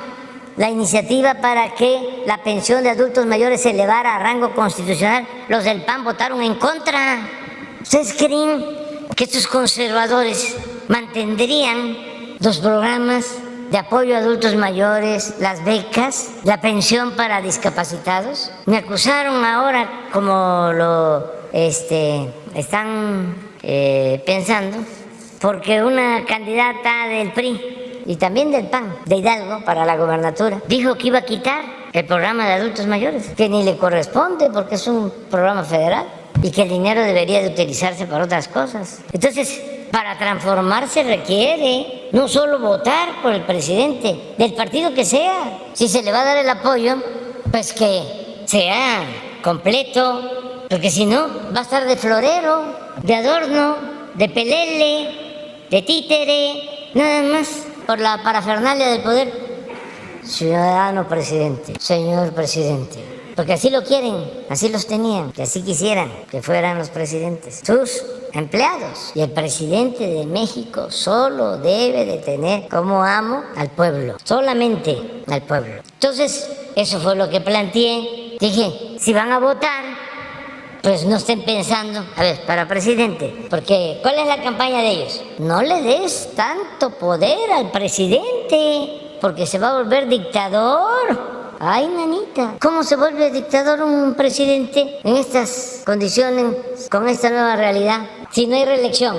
la iniciativa para que la pensión de adultos mayores se elevara a rango constitucional, los del PAN votaron en contra. ¿Ustedes creen que estos conservadores mantendrían los programas de apoyo a adultos mayores, las becas, la pensión para discapacitados? Me acusaron ahora, como lo están pensando, porque una candidata del PRI y también del PAN, de Hidalgo, para la gobernatura, dijo que iba a quitar el programa de adultos mayores, que ni le corresponde porque es un programa federal y que el dinero debería de utilizarse para otras cosas. Entonces, para transformarse requiere no solo votar por el presidente, del partido que sea. Si se le va a dar el apoyo, pues que sea completo, porque si no, va a estar de florero, de adorno, de pelele, de títere, nada más por la parafernalia del poder. ciudadano presidente, señor presidente. Porque así lo quieren, así los tenían, que así quisieran que fueran los presidentes, sus empleados. Y el presidente de México solo debe de tener como amo al pueblo, solamente al pueblo. Entonces, eso fue lo que planteé. Dije, si van a votar, pues no estén pensando, a ver, para presidente, porque ¿cuál es la campaña de ellos? No le des tanto poder al presidente, porque se va a volver dictador. Ay, nanita, ¿cómo se vuelve dictador un presidente en estas condiciones, con esta nueva realidad? Si no hay reelección,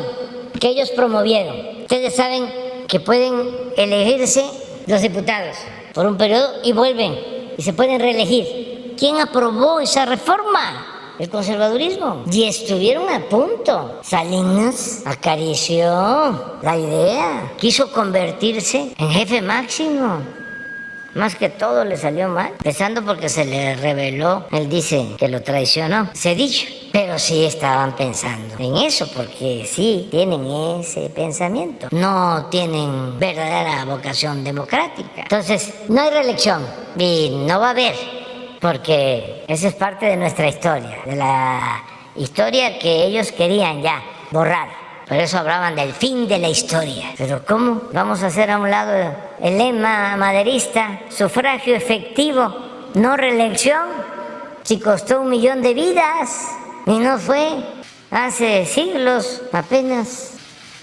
que ellos promovieron. Ustedes saben que pueden elegirse los diputados por un periodo y vuelven, y se pueden reelegir. ¿Quién aprobó esa reforma? El conservadurismo. Y estuvieron a punto. Salinas acarició la idea, quiso convertirse en jefe máximo. Más que todo le salió mal, empezando porque se le reveló, él dice que lo traicionó, Zedillo. Pero sí estaban pensando en eso, porque sí tienen ese pensamiento, no tienen verdadera vocación democrática. Entonces, no hay reelección y no va a haber, porque esa es parte de nuestra historia, de la historia que ellos querían ya borrar. Por eso hablaban del fin de la historia. Pero ¿cómo vamos a hacer a un lado el lema maderista, sufragio efectivo, no reelección? Si costó 1 millón de vidas y no fue hace siglos, apenas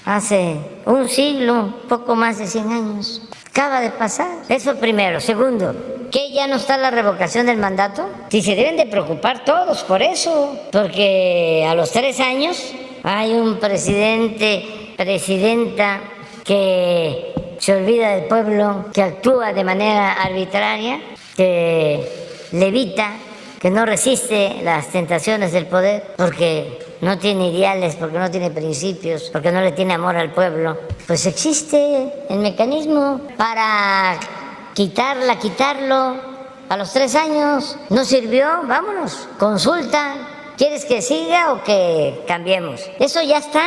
hace un siglo, poco más de 100 años. Acaba de pasar. Eso primero. Segundo, ¿que ya no está la revocación del mandato? Si se deben de preocupar todos por eso, porque a los 3 años hay un presidenta que se olvida del pueblo, que actúa de manera arbitraria, que levita, que no resiste las tentaciones del poder, porque no tiene ideales, porque no tiene principios, porque no le tiene amor al pueblo. Pues existe el mecanismo para quitarlo a los 3 años. ¿No sirvió? Vámonos, consulta. ¿Quieres que siga o que cambiemos? Eso ya está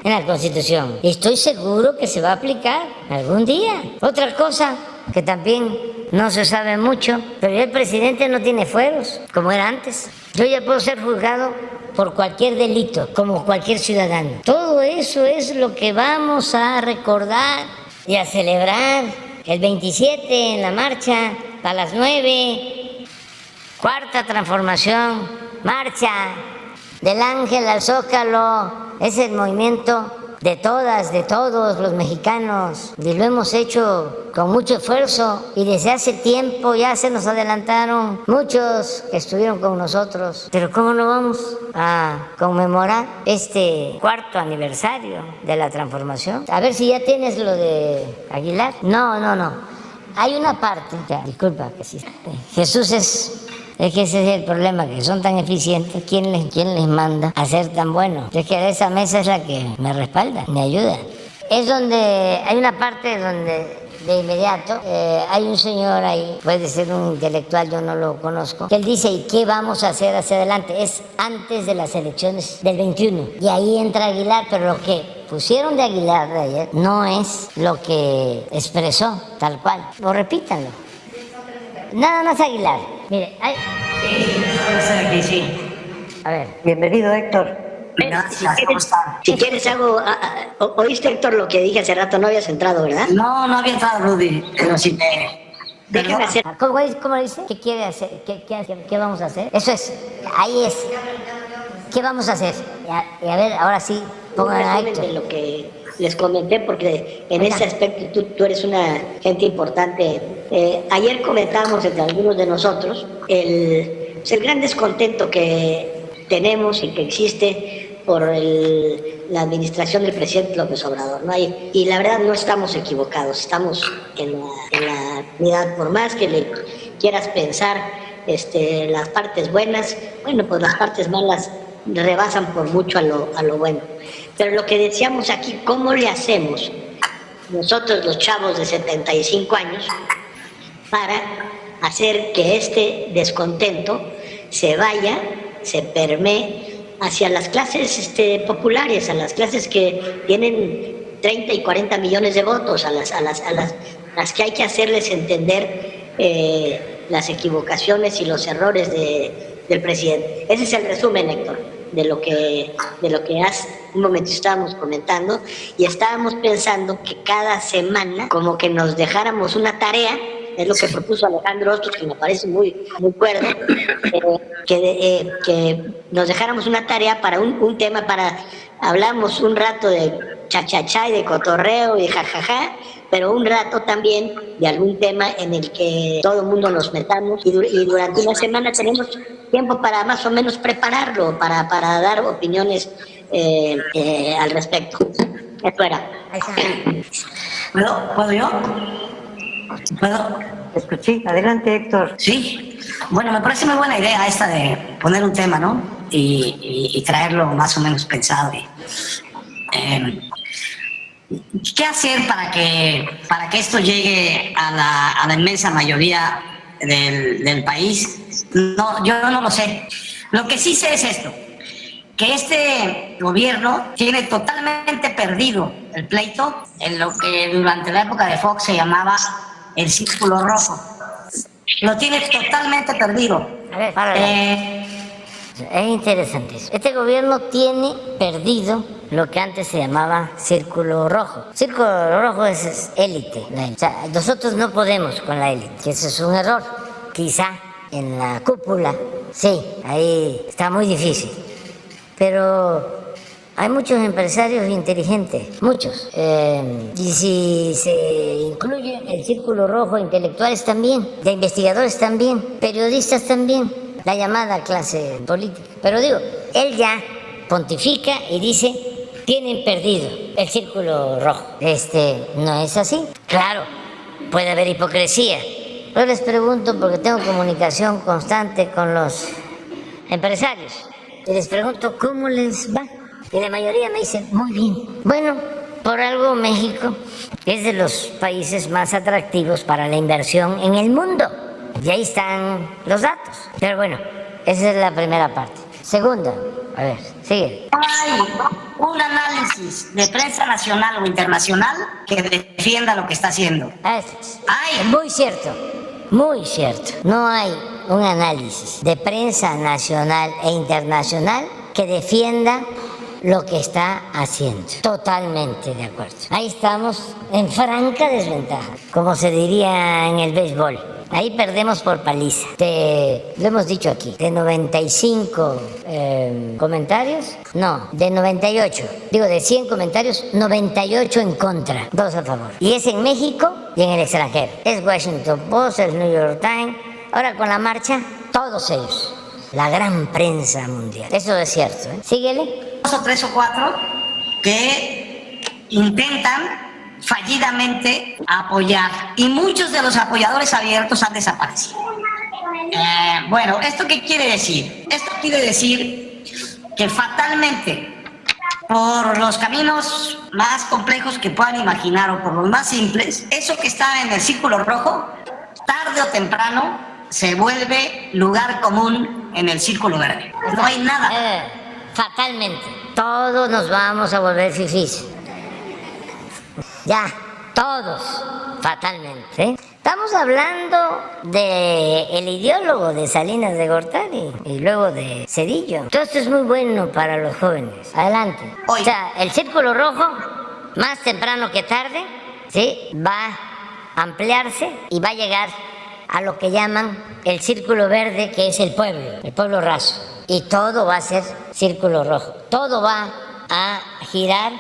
en la Constitución y estoy seguro que se va a aplicar algún día. Otra cosa que también no se sabe mucho, pero ya el presidente no tiene fueros como era antes. Yo ya puedo ser juzgado por cualquier delito, como cualquier ciudadano. Todo eso es lo que vamos a recordar y a celebrar el 27 en la marcha a las 9, cuarta transformación. Marcha del Ángel al Zócalo, es el movimiento de todas, de todos los mexicanos, y lo hemos hecho con mucho esfuerzo, y desde hace tiempo ya se nos adelantaron muchos que estuvieron con nosotros. Pero ¿cómo no vamos a conmemorar este 4º aniversario de la transformación? A ver si ya tienes lo de Aguilar. No. Hay una parte, disculpa que sí. Jesús es que ese es el problema, que son tan eficientes. ¿Quién les manda a ser tan buenos? Es que esa mesa es la que me respalda, me ayuda. Es donde hay una parte donde de inmediato hay un señor ahí, puede ser un intelectual, yo no lo conozco, que él dice, ¿y qué vamos a hacer hacia adelante? Es antes de las elecciones del 21. Y ahí entra Aguilar, pero lo que pusieron de Aguilar de ayer no es lo que expresó tal cual. O repítanlo. Nada más Aguilar. Mire, sí. A ver. Bienvenido, Héctor. Si quieres ¿oíste, Héctor, lo que dije hace rato? No habías entrado, ¿verdad? No había entrado, Rudy. Pero si me... Déjame hacer. ¿Cómo dice? ¿Qué quiere hacer? ¿Qué vamos a hacer? Eso es. Ahí es. ¿Qué vamos a hacer? Y a ver, ahora sí, pongan a Héctor. De lo que les comenté, porque en ese aspecto tú eres una gente importante. Ayer comentábamos entre algunos de nosotros el gran descontento que tenemos y que existe por la administración del presidente López Obrador, ¿no? Y la verdad no estamos equivocados, estamos en la unidad. Por más que le quieras pensar las partes buenas, bueno, pues las partes malas rebasan por mucho a lo bueno. Pero lo que decíamos aquí, ¿cómo le hacemos nosotros los chavos de 75 años para hacer que este descontento se permee hacia las clases populares, a las clases que tienen 30 y 40 millones de votos, a las que hay que hacerles entender las equivocaciones y los errores del presidente. Ese es el resumen, Héctor, de lo que hace un momento estábamos comentando, y estábamos pensando que cada semana como que nos dejáramos una tarea. Es lo que propuso Alejandro Hostos, que me parece muy cuerdo, que nos dejáramos una tarea para un tema, hablamos un rato de cha-cha-cha y de cotorreo y jajaja, pero un rato también de algún tema en el que todo el mundo nos metamos, y durante una semana tenemos tiempo para más o menos prepararlo, para dar opiniones al respecto. Eso era. ¿Puedo yo? ¿Puedo? Escuché. Adelante, Héctor. Sí. Bueno, me parece muy buena idea esta de poner un tema, ¿no? Y traerlo más o menos pensado. ¿Qué hacer para que esto llegue a la inmensa mayoría del país? No, yo no lo sé. Lo que sí sé es esto, que este gobierno tiene totalmente perdido el pleito en lo que durante la época de Fox se llamaba el círculo rojo. Lo tiene totalmente perdido. A ver, párale. Es interesante eso. Este gobierno tiene perdido lo que antes se llamaba círculo rojo. Círculo rojo es élite. O sea, nosotros no podemos con la élite, que eso es un error. Quizá en la cúpula, sí, ahí está muy difícil. Pero hay muchos empresarios inteligentes, muchos. Y si se incluye el círculo rojo, intelectuales también, de investigadores también, periodistas también, la llamada clase política. Pero digo, él ya pontifica y dice, tienen perdido el círculo rojo. No es así. Claro, puede haber hipocresía. Yo les pregunto, porque tengo comunicación constante con los empresarios, y les pregunto cómo les va. Y la mayoría me dicen, muy bien. Bueno, por algo México es de los países más atractivos para la inversión en el mundo. Y ahí están los datos. Pero bueno, esa es la primera parte. Segunda, a ver, sigue. Hay un análisis de prensa nacional o internacional que defienda lo que está haciendo. Muy cierto, muy cierto. No hay un análisis de prensa nacional e internacional que defienda lo que está haciendo. Totalmente de acuerdo. Ahí estamos en franca desventaja, como se diría en el béisbol. Ahí perdemos por paliza. Lo hemos dicho aquí, de 95 comentarios, no, de 98. Digo, de 100 comentarios, 98 en contra, 2 a favor. Y es en México y en el extranjero. Es Washington Post, el New York Times. Ahora con la marcha, todos ellos. La gran prensa mundial. Eso es cierto, ¿eh? Síguele. 2 o 3 o 4 que intentan fallidamente apoyar, y muchos de los apoyadores abiertos han desaparecido. Bueno, ¿esto qué quiere decir? Esto quiere decir que fatalmente, por los caminos más complejos que puedan imaginar o por los más simples, eso que está en el círculo rojo, tarde o temprano se vuelve lugar común en el círculo verde. No hay nada. Fatalmente. Todos nos vamos a volver fifís. Ya, todos, fatalmente. ¿Eh? Estamos hablando del ideólogo de Salinas de Gortari y luego de Zedillo. Todo esto es muy bueno para los jóvenes. Adelante. O sea, el círculo rojo, más temprano que tarde, ¿sí?, va a ampliarse y va a llegar a lo que llaman el círculo verde, que es el pueblo raso. Y todo va a ser círculo rojo. Todo va a girar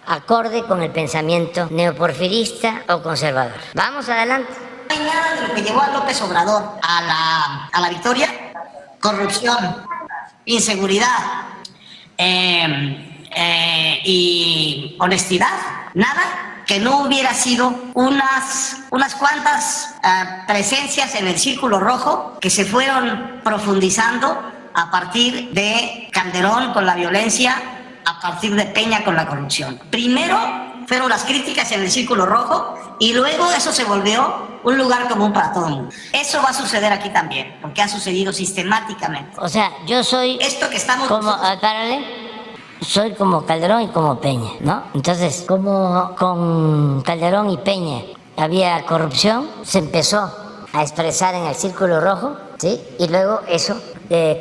acorde con el pensamiento neoporfirista o conservador. Vamos adelante. No hay nada de lo que llevó a López Obrador a la victoria: corrupción, inseguridad y honestidad. Nada que no hubiera sido unas cuantas presencias en el círculo rojo que se fueron profundizando a partir de Calderón con la violencia, a partir de Peña con la corrupción. Primero fueron las críticas en el círculo rojo y luego eso se volvió un lugar común para todo el mundo. Eso va a suceder aquí también, porque ha sucedido sistemáticamente. O sea, yo soy esto que estamos soy como Calderón y como Peña, ¿no? Entonces, como con Calderón y Peña había corrupción, se empezó a expresar en el Círculo Rojo, ¿sí? Y luego eso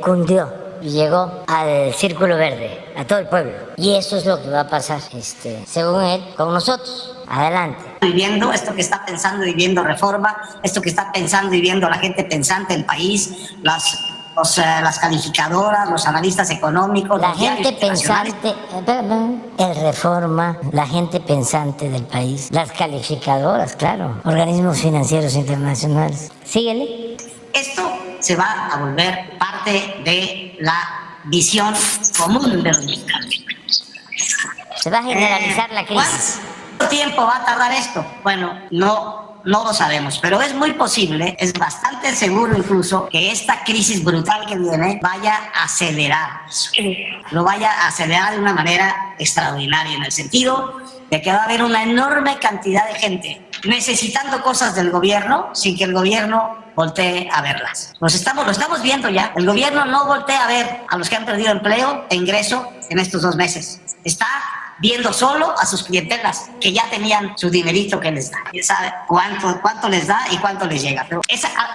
cundió y llegó al Círculo Verde, a todo el pueblo. Y eso es lo que va a pasar, según él, con nosotros. Adelante. Viviendo esto que está pensando y viendo Reforma, esto que está pensando y viendo la gente pensante del país, las calificadoras, los analistas económicos, La los gente diarios internacionales. pensante, el Reforma, la gente pensante del país, las calificadoras, claro, organismos financieros internacionales. Síguele. Esto se va a volver parte de la visión común de los mexicanos. Se va a generalizar la crisis. ¿Cuánto tiempo va a tardar esto? Bueno, no lo sabemos, pero es muy posible, es bastante seguro incluso, que esta crisis brutal que viene vaya a acelerar eso. Lo vaya a acelerar de una manera extraordinaria, en el sentido de que va a haber una enorme cantidad de gente necesitando cosas del gobierno sin que el gobierno voltee a verlas. Lo estamos viendo ya. El gobierno no voltea a ver a los que han perdido empleo e ingreso en estos 2 meses. Está viendo solo a sus clientelas que ya tenían su dinerito que les da. ¿Quién sabe cuánto les da y cuánto les llega? Pero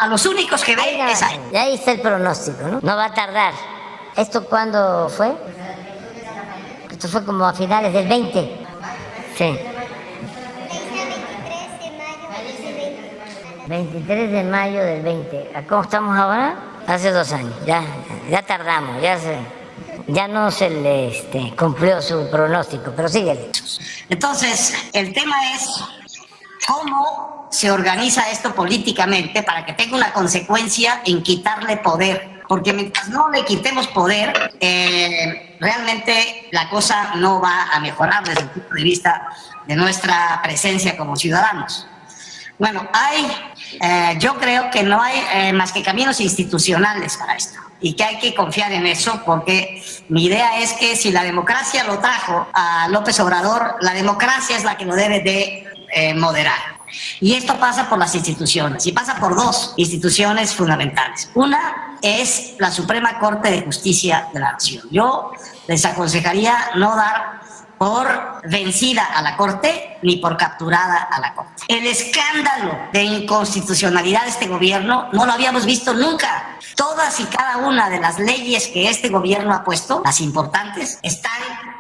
a los únicos que ven es ahí. Y ahí está el pronóstico, ¿no? No va a tardar. ¿Esto cuándo fue? Esto fue como a finales del 20. Sí. 23 de mayo del 20. ¿Cómo estamos ahora? Hace 2 años. Ya tardamos, ya no se le cumplió su pronóstico, pero síguele. Entonces, el tema es cómo se organiza esto políticamente para que tenga una consecuencia en quitarle poder. Porque mientras no le quitemos poder, realmente la cosa no va a mejorar desde el punto de vista de nuestra presencia como ciudadanos. Bueno, yo creo que no hay más que caminos institucionales para esto y que hay que confiar en eso, porque mi idea es que si la democracia lo trajo a López Obrador, la democracia es la que lo debe de moderar. Y esto pasa por las instituciones, y pasa por 2 instituciones fundamentales. Una es la Suprema Corte de Justicia de la Nación. Yo les aconsejaría no dar por vencida a la Corte ni por capturada a la Corte. El escándalo de inconstitucionalidad de este gobierno no lo habíamos visto nunca. Todas y cada una de las leyes que este gobierno ha puesto, las importantes, están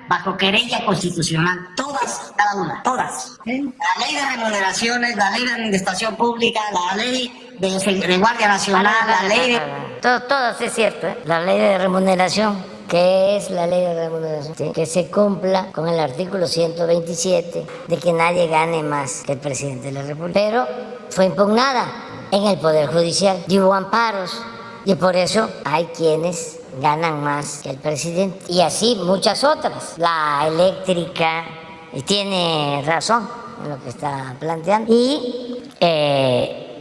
bajo querella constitucional. Todas, cada una, todas. La ley de remuneraciones, la ley de administración pública, la ley de Guardia Nacional, la ley de... Todo es cierto, ¿eh? La ley de remuneración. ¿Qué es la ley de remuneración? ¿Sí? Que se cumpla con el artículo 127 de que nadie gane más que el presidente de la República. Pero fue impugnada en el Poder Judicial y hubo amparos. Y por eso hay quienes ganan más que el presidente. Y así muchas otras. La eléctrica, y tiene razón en lo que está planteando. Y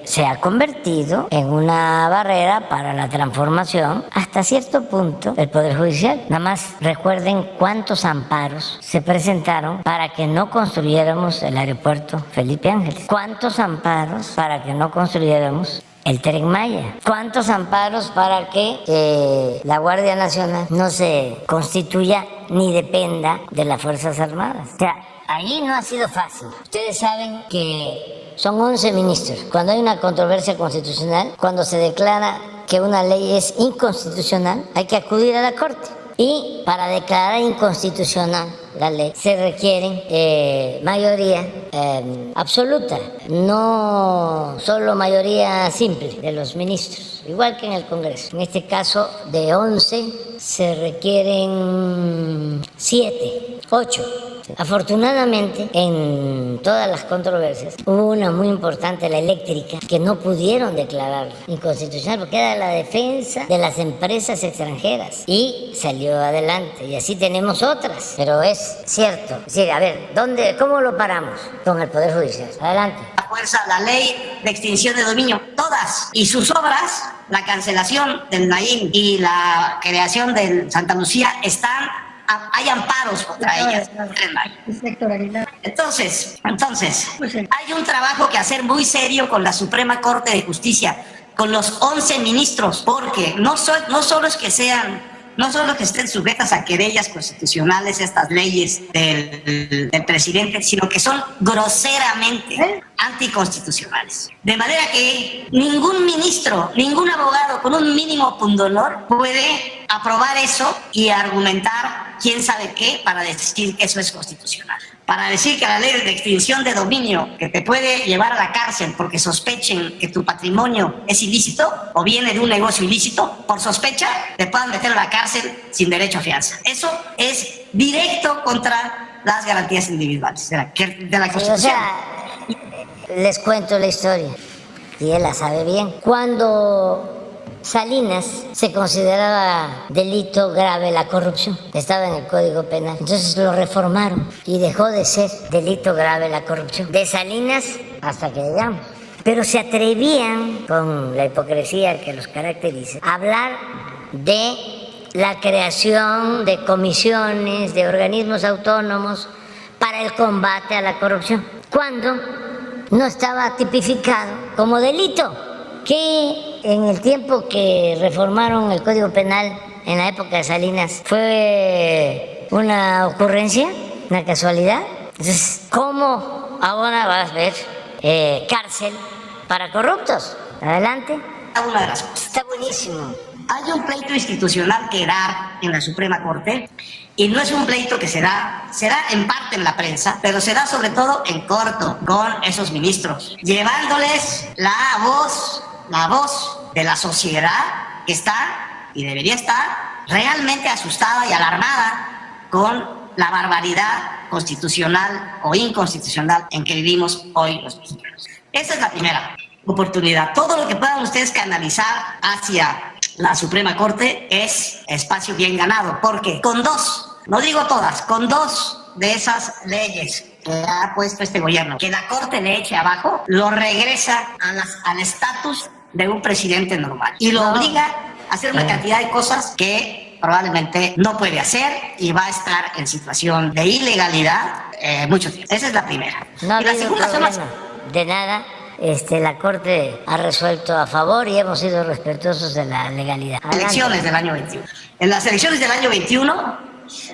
se ha convertido en una barrera para la transformación hasta cierto punto del Poder Judicial. Nada más recuerden cuántos amparos se presentaron para que no construyéramos el aeropuerto Felipe Ángeles. Cuántos amparos para que no construyéramos el Tren Maya. ¿Cuántos amparos para que la Guardia Nacional no se constituya ni dependa de las Fuerzas Armadas? O sea, ahí no ha sido fácil. Ustedes saben que son 11 ministros. Cuando hay una controversia constitucional, cuando se declara que una ley es inconstitucional, hay que acudir a la Corte. Y para declarar inconstitucional la ley se requiere mayoría absoluta, no solo mayoría simple de los ministros, igual que en el Congreso. En este caso, de 11 se requieren 7, 8. Afortunadamente, en todas las controversias, hubo una muy importante, la eléctrica, que no pudieron declarar inconstitucional porque era la defensa de las empresas extranjeras y salió adelante. Y así tenemos otras, pero es cierto. Sí, a ver, ¿cómo lo paramos? Con el Poder Judicial. Adelante. La fuerza, la ley de extinción de dominio, todas. Y sus obras, la cancelación del Naim y la creación del Santa Lucía, hay amparos contra ellas. Entonces, hay un trabajo que hacer muy serio con la Suprema Corte de Justicia, con los 11 ministros, porque no solo es que sean no solo que estén sujetas a querellas constitucionales estas leyes del presidente, sino que son groseramente anticonstitucionales. De manera que ningún ministro, ningún abogado con un mínimo pundonor puede aprobar eso y argumentar quién sabe qué para decir que eso es constitucional. Para decir que la ley de extinción de dominio, que te puede llevar a la cárcel porque sospechen que tu patrimonio es ilícito o viene de un negocio ilícito, por sospecha te puedan meter a la cárcel sin derecho a fianza. Eso es directo contra las garantías individuales de la Constitución. O sea, les cuento la historia, y él la sabe bien. Cuando Salinas se consideraba delito grave la corrupción, estaba en el Código Penal, entonces lo reformaron y dejó de ser delito grave la corrupción. De Salinas hasta que llegamos. Pero se atrevían, con la hipocresía que los caracteriza, a hablar de la creación de comisiones, de organismos autónomos para el combate a la corrupción, cuando no estaba tipificado como delito, que en el tiempo que reformaron el Código Penal en la época de Salinas fue una ocurrencia, una casualidad. Entonces, ¿cómo ahora vas a ver cárcel para corruptos? Adelante. Una de las cosas. Está buenísimo. Hay un pleito institucional que dar en la Suprema Corte, y no es un pleito que será en parte en la prensa, pero será sobre todo en corto con esos ministros, llevándoles la voz de la sociedad que está y debería estar realmente asustada y alarmada con la barbaridad constitucional o inconstitucional en que vivimos hoy los mexicanos. Esa es la primera oportunidad. Todo lo que puedan ustedes canalizar hacia la Suprema Corte es espacio bien ganado, porque con dos, no digo todas, con dos de esas leyes que ha puesto este gobierno, que la Corte le eche abajo, lo regresa al estatus de un presidente normal y lo obliga a hacer una cantidad de cosas que probablemente no puede hacer y va a estar en situación de ilegalidad mucho tiempo. Esa es la primera. No ha y la habido segunda problema son de nada. La Corte ha resuelto a favor y hemos sido respetuosos de la legalidad. las elecciones del año 21. En las elecciones del año 21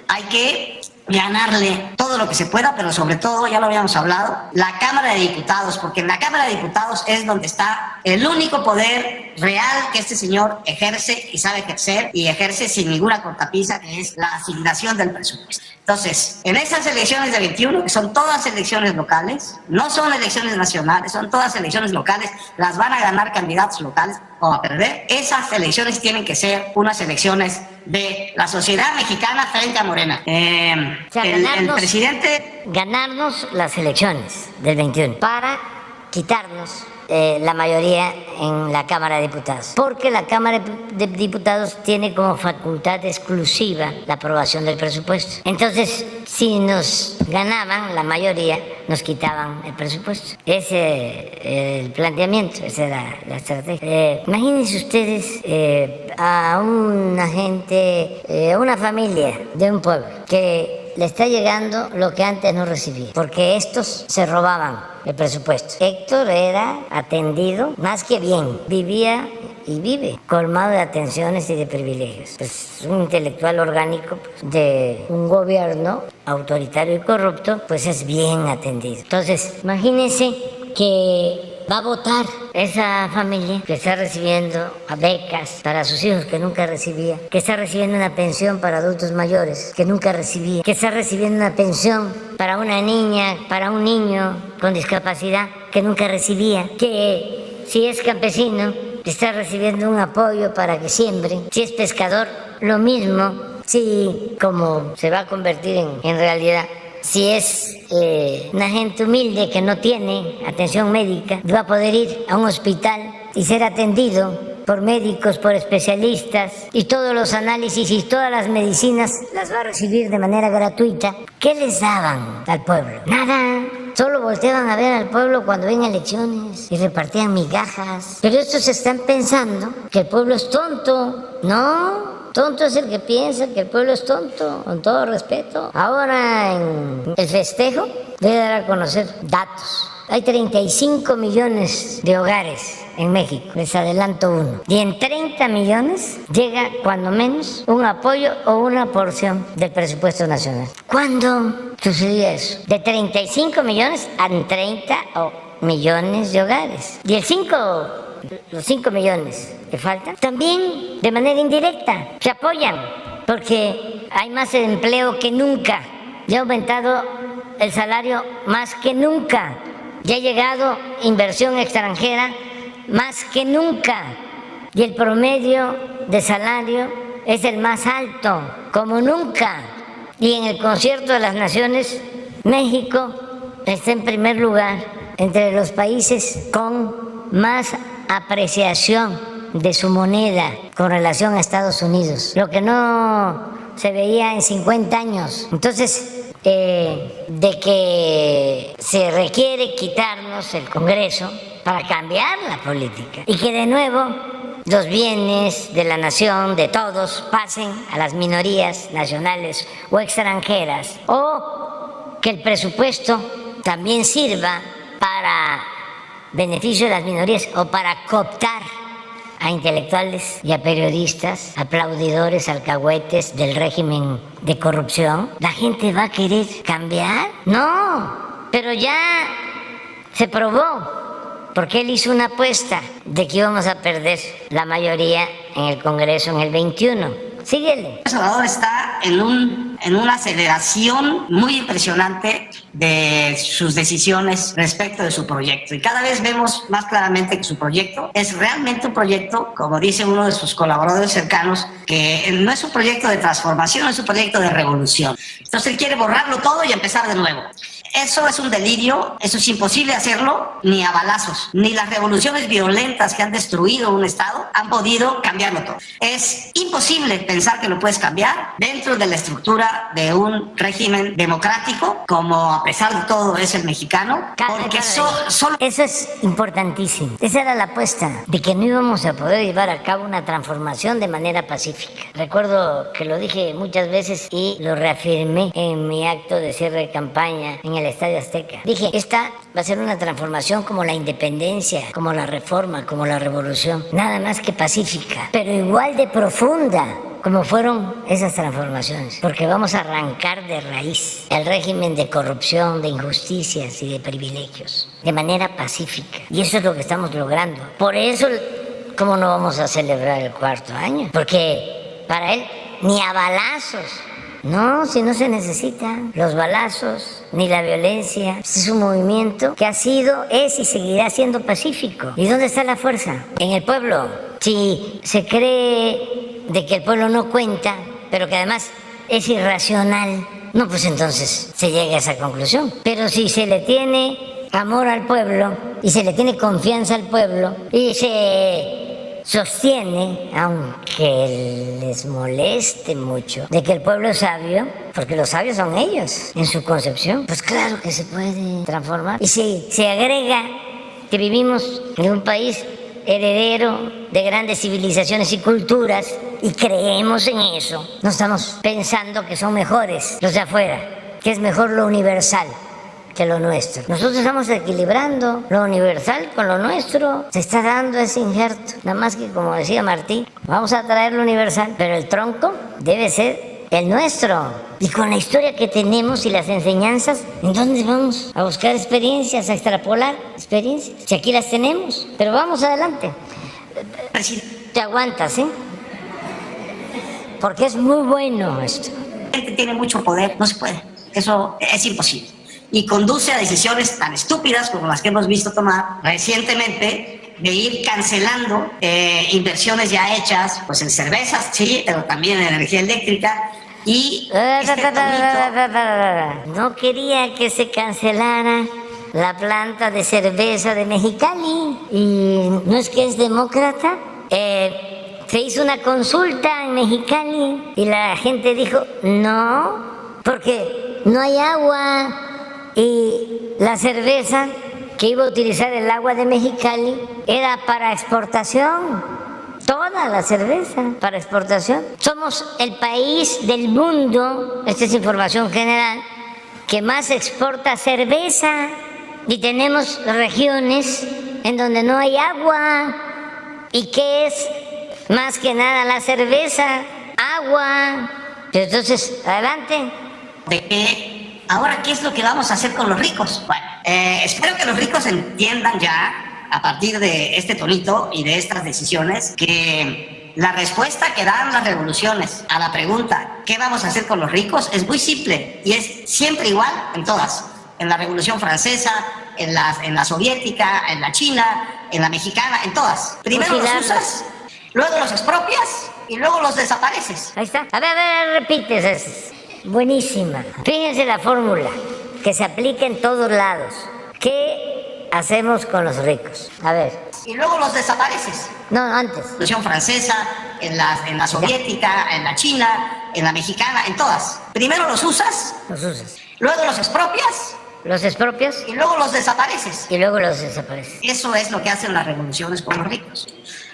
hay que ganarle todo lo que se pueda, pero sobre todo, ya lo habíamos hablado, la Cámara de Diputados, porque en la Cámara de Diputados es donde está el único poder real que este señor ejerce y sabe ejercer, y ejerce sin ninguna cortapisa, que es la asignación del presupuesto. Entonces, en esas elecciones de 21, que son todas elecciones locales, no son elecciones nacionales, son todas elecciones locales, las van a ganar candidatos locales o a perder. Esas elecciones tienen que ser unas elecciones de la sociedad mexicana frente a Morena. O sea, el presidente... Ganarnos las elecciones del 21 para quitarnos la mayoría en la Cámara de Diputados, porque la Cámara de Diputados tiene como facultad exclusiva la aprobación del presupuesto. Entonces, si nos ganaban la mayoría, nos quitaban el presupuesto. Ese el planteamiento, esa era la estrategia. Imagínense ustedes a una gente, una familia de un pueblo que le está llegando lo que antes no recibía, porque estos se robaban el presupuesto. Héctor era atendido más que bien, vivía y vive colmado de atenciones y de privilegios. Pues un intelectual orgánico de un gobierno autoritario y corrupto, pues es bien atendido. Entonces, imagínense que va a votar esa familia que está recibiendo becas para sus hijos que nunca recibía, que está recibiendo una pensión para adultos mayores que nunca recibía, que está recibiendo una pensión para una niña, para un niño con discapacidad que nunca recibía, que si es campesino está recibiendo un apoyo para que siembre, si es pescador lo mismo, si como se va a convertir en realidad, si es una gente humilde que no tiene atención médica, va a poder ir a un hospital y ser atendido por médicos, por especialistas, y todos los análisis y todas las medicinas las va a recibir de manera gratuita. ¿Qué les daban al pueblo? Nada. Solo volteaban a ver al pueblo cuando ven elecciones y repartían migajas. Pero estos están pensando que el pueblo es tonto. No. Tonto es el que piensa que el pueblo es tonto, con todo respeto. Ahora en el festejo voy a dar a conocer datos. Hay 35 millones de hogares en México, les adelanto uno. Y en 30 millones llega, cuando menos, un apoyo o una porción del presupuesto nacional. ¿Cuándo sucedía eso? De 35 millones a 30 millones de hogares. Y los 5 millones que faltan, también de manera indirecta se apoyan, porque hay más empleo que nunca. Ya ha aumentado el salario más que nunca. Ya ha llegado inversión extranjera más que nunca. Y el promedio de salario es el más alto, como nunca. Y en el concierto de las naciones, México está en primer lugar entre los países con más apreciación de su moneda con relación a Estados Unidos, lo que no se veía en 50 años. Entonces, de que se requiere quitarnos el Congreso para cambiar la política y que de nuevo los bienes de la nación, de todos, pasen a las minorías nacionales o extranjeras, o que el presupuesto también sirva para beneficio de las minorías o para cooptar a intelectuales y a periodistas, aplaudidores, alcahuetes del régimen de corrupción. ¿La gente va a querer cambiar? No, pero ya se probó, porque él hizo una apuesta de que íbamos a perder la mayoría en el Congreso en el 21. Síguele. Salvador está en una aceleración muy impresionante de sus decisiones respecto de su proyecto. Y cada vez vemos más claramente que su proyecto es realmente un proyecto, como dice uno de sus colaboradores cercanos, que no es un proyecto de transformación, es un proyecto de revolución. Entonces él quiere borrarlo todo y empezar de nuevo. Eso es un delirio, eso es imposible hacerlo ni a balazos, ni las revoluciones violentas que han destruido un Estado han podido cambiarlo todo. Es imposible pensar que lo puedes cambiar dentro de la estructura de un régimen democrático, como a pesar de todo es el mexicano, porque solo... Eso es importantísimo. Esa era la apuesta, de que no íbamos a poder llevar a cabo una transformación de manera pacífica. Recuerdo que lo dije muchas veces y lo reafirmé en mi acto de cierre de campaña en el Estadio Azteca. Dije, esta va a ser una transformación como la independencia, como la reforma, como la revolución, nada más que pacífica, pero igual de profunda como fueron esas transformaciones, porque vamos a arrancar de raíz el régimen de corrupción, de injusticias y de privilegios, de manera pacífica. Y eso es lo que estamos logrando. Por eso, ¿cómo no vamos a celebrar el 4º año? Porque para él, ni a balazos. No, si no se necesitan los balazos ni la violencia. Este es un movimiento que ha sido, es y seguirá siendo pacífico. ¿Y dónde está la fuerza? En el pueblo. Si se cree de que el pueblo no cuenta, pero que además es irracional, no, pues entonces se llega a esa conclusión. Pero si se le tiene amor al pueblo y se le tiene confianza al pueblo y se sostiene, aunque les moleste mucho, de que el pueblo es sabio, porque los sabios son ellos en su concepción, pues claro que se puede transformar. Y si se agrega que vivimos en un país heredero de grandes civilizaciones y culturas y creemos en eso, no estamos pensando que son mejores los de afuera, que es mejor lo universal que lo nuestro. Nosotros estamos equilibrando lo universal con lo nuestro. Se está dando ese injerto. Nada más que, como decía Martí, vamos a traer lo universal, pero el tronco debe ser el nuestro. Y con la historia que tenemos y las enseñanzas, ¿en dónde vamos a buscar experiencias, a extrapolar experiencias? Si aquí las tenemos, pero vamos adelante. Te aguantas, ¿eh? Porque es muy bueno esto. La gente tiene mucho poder, no se puede. Eso es imposible. Y conduce a decisiones tan estúpidas como las que hemos visto tomar recientemente, de ir cancelando este ya hechas, pues en cervezas, sí, pero también en energía eléctrica. Y no quería que se cancelara la planta de cerveza de Mexicali. Y no es que es demócrata. Se hizo una consulta en Mexicali y la gente dijo no, porque no hay agua. Y la cerveza que iba a utilizar el agua de Mexicali era para exportación, toda la cerveza para exportación. Somos el país del mundo, esta es información general, que más exporta cerveza y tenemos regiones en donde no hay agua. ¿Y qué es más que nada la cerveza? Agua. Entonces, adelante. De que ahora, ¿qué es lo que vamos a hacer con los ricos? Bueno, espero que los ricos entiendan ya, a partir de este tonito y de estas decisiones, que la respuesta que dan las revoluciones a la pregunta ¿qué vamos a hacer con los ricos? Es muy simple y es siempre igual en todas. En la Revolución Francesa, en la soviética, en la china, en la mexicana, en todas. Primero los usas, luego los expropias y luego los desapareces. Ahí está. A ver, repites. Es buenísima. Fíjense la fórmula que se aplica en todos lados. ¿Qué hacemos con los ricos? A ver. Y luego los desapareces. No, antes. Revolución Francesa, en la soviética, en la china, en la mexicana, en todas. Primero los usas, luego los expropias. ¿Los expropias? Y luego los desapareces. Y luego los desapareces. Eso es lo que hacen las revoluciones con los ricos.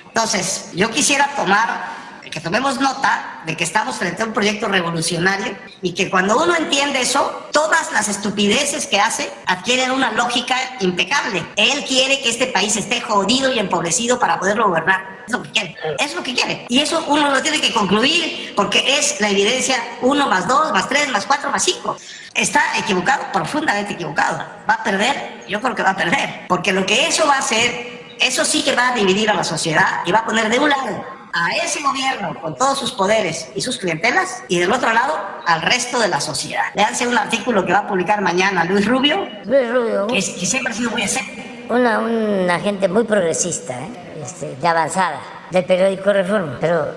Entonces, yo quisiera que tomemos nota de que estamos frente a un proyecto revolucionario y que cuando uno entiende eso, todas las estupideces que hace adquieren una lógica impecable. Él quiere que este país esté jodido y empobrecido para poderlo gobernar. Es lo que quiere. Es lo que quiere. Y eso uno lo tiene que concluir porque es la evidencia 1 más 2 más 3 más 4 más 5. Está equivocado, profundamente equivocado. ¿Va a perder? Yo creo que va a perder. Porque lo que eso va a hacer, eso sí que va a dividir a la sociedad y va a poner de un lado a ese gobierno con todos sus poderes y sus clientelas y del otro lado al resto de la sociedad. Léanse un artículo que va a publicar mañana Luis Rubio, que siempre ha sido muy escéptico. Una gente muy progresista, de avanzada, del periódico Reforma, pero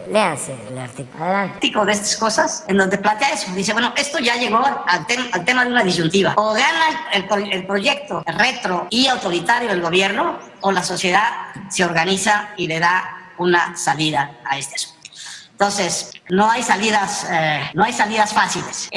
léanse el artículo. Adelante. De estas cosas, en donde plantea eso. Dice, bueno, esto ya llegó al tema de una disyuntiva. O gana el proyecto retro y autoritario del gobierno, o la sociedad se organiza y le da una salida a este asunto. Entonces, no hay salidas fáciles,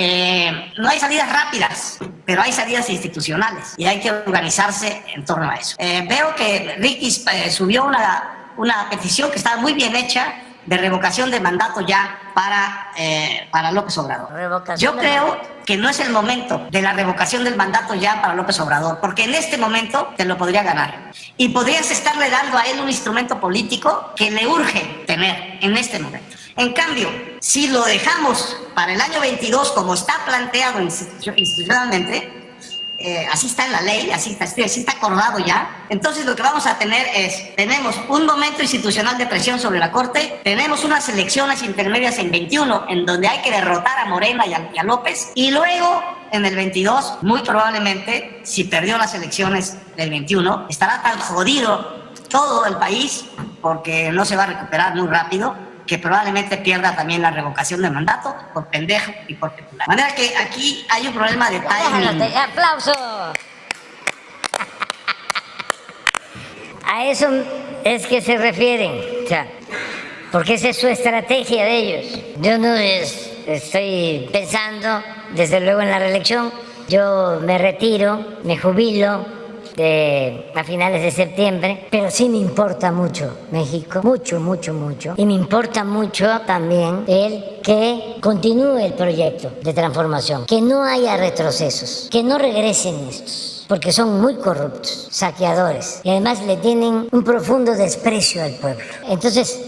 no hay salidas rápidas, pero hay salidas institucionales y hay que organizarse en torno a eso. Veo que Ricky subió una petición que estaba muy bien hecha de revocación de mandato ya para López Obrador. Yo creo que no es el momento de la revocación del mandato ya para López Obrador, porque en este momento te lo podría ganar. Y podrías estarle dando a él un instrumento político que le urge tener en este momento. En cambio, si lo dejamos para el año 22 como está planteado institucionalmente, así está en la ley, así está acordado ya. Entonces lo que vamos a tener tenemos un momento institucional de presión sobre la Corte, tenemos unas elecciones intermedias en 21 en donde hay que derrotar a Morena y a López, y luego en el 22, muy probablemente, si perdió las elecciones del 21, estará tan jodido todo el país, porque no se va a recuperar muy rápido, que probablemente pierda también la revocación de mandato por pendejo y por popular. De manera que aquí hay un problema de timing. ¡Aplauso! A eso es que se refieren, o sea, porque esa es su estrategia de ellos. Yo no estoy pensando, desde luego, en la reelección. Yo me retiro, me jubilo a finales de septiembre, pero sí me importa mucho México, mucho. Y me importa mucho también el que continúe el proyecto de transformación, que no haya retrocesos, que no regresen estos, porque son muy corruptos, saqueadores, y además le tienen un profundo desprecio al pueblo. Entonces,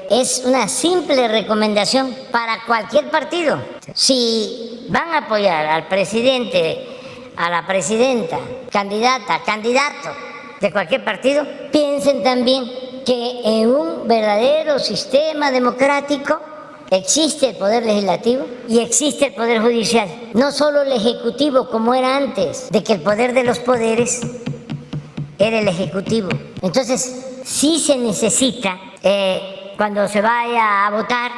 es una simple recomendación para cualquier partido. Si van a apoyar al presidente, a la presidenta, candidato de cualquier partido, piensen también que en un verdadero sistema democrático existe el poder legislativo y existe el poder judicial, no solo el ejecutivo como era antes, de que el poder de los poderes era el ejecutivo. Entonces, sí se necesita, cuando se vaya a votar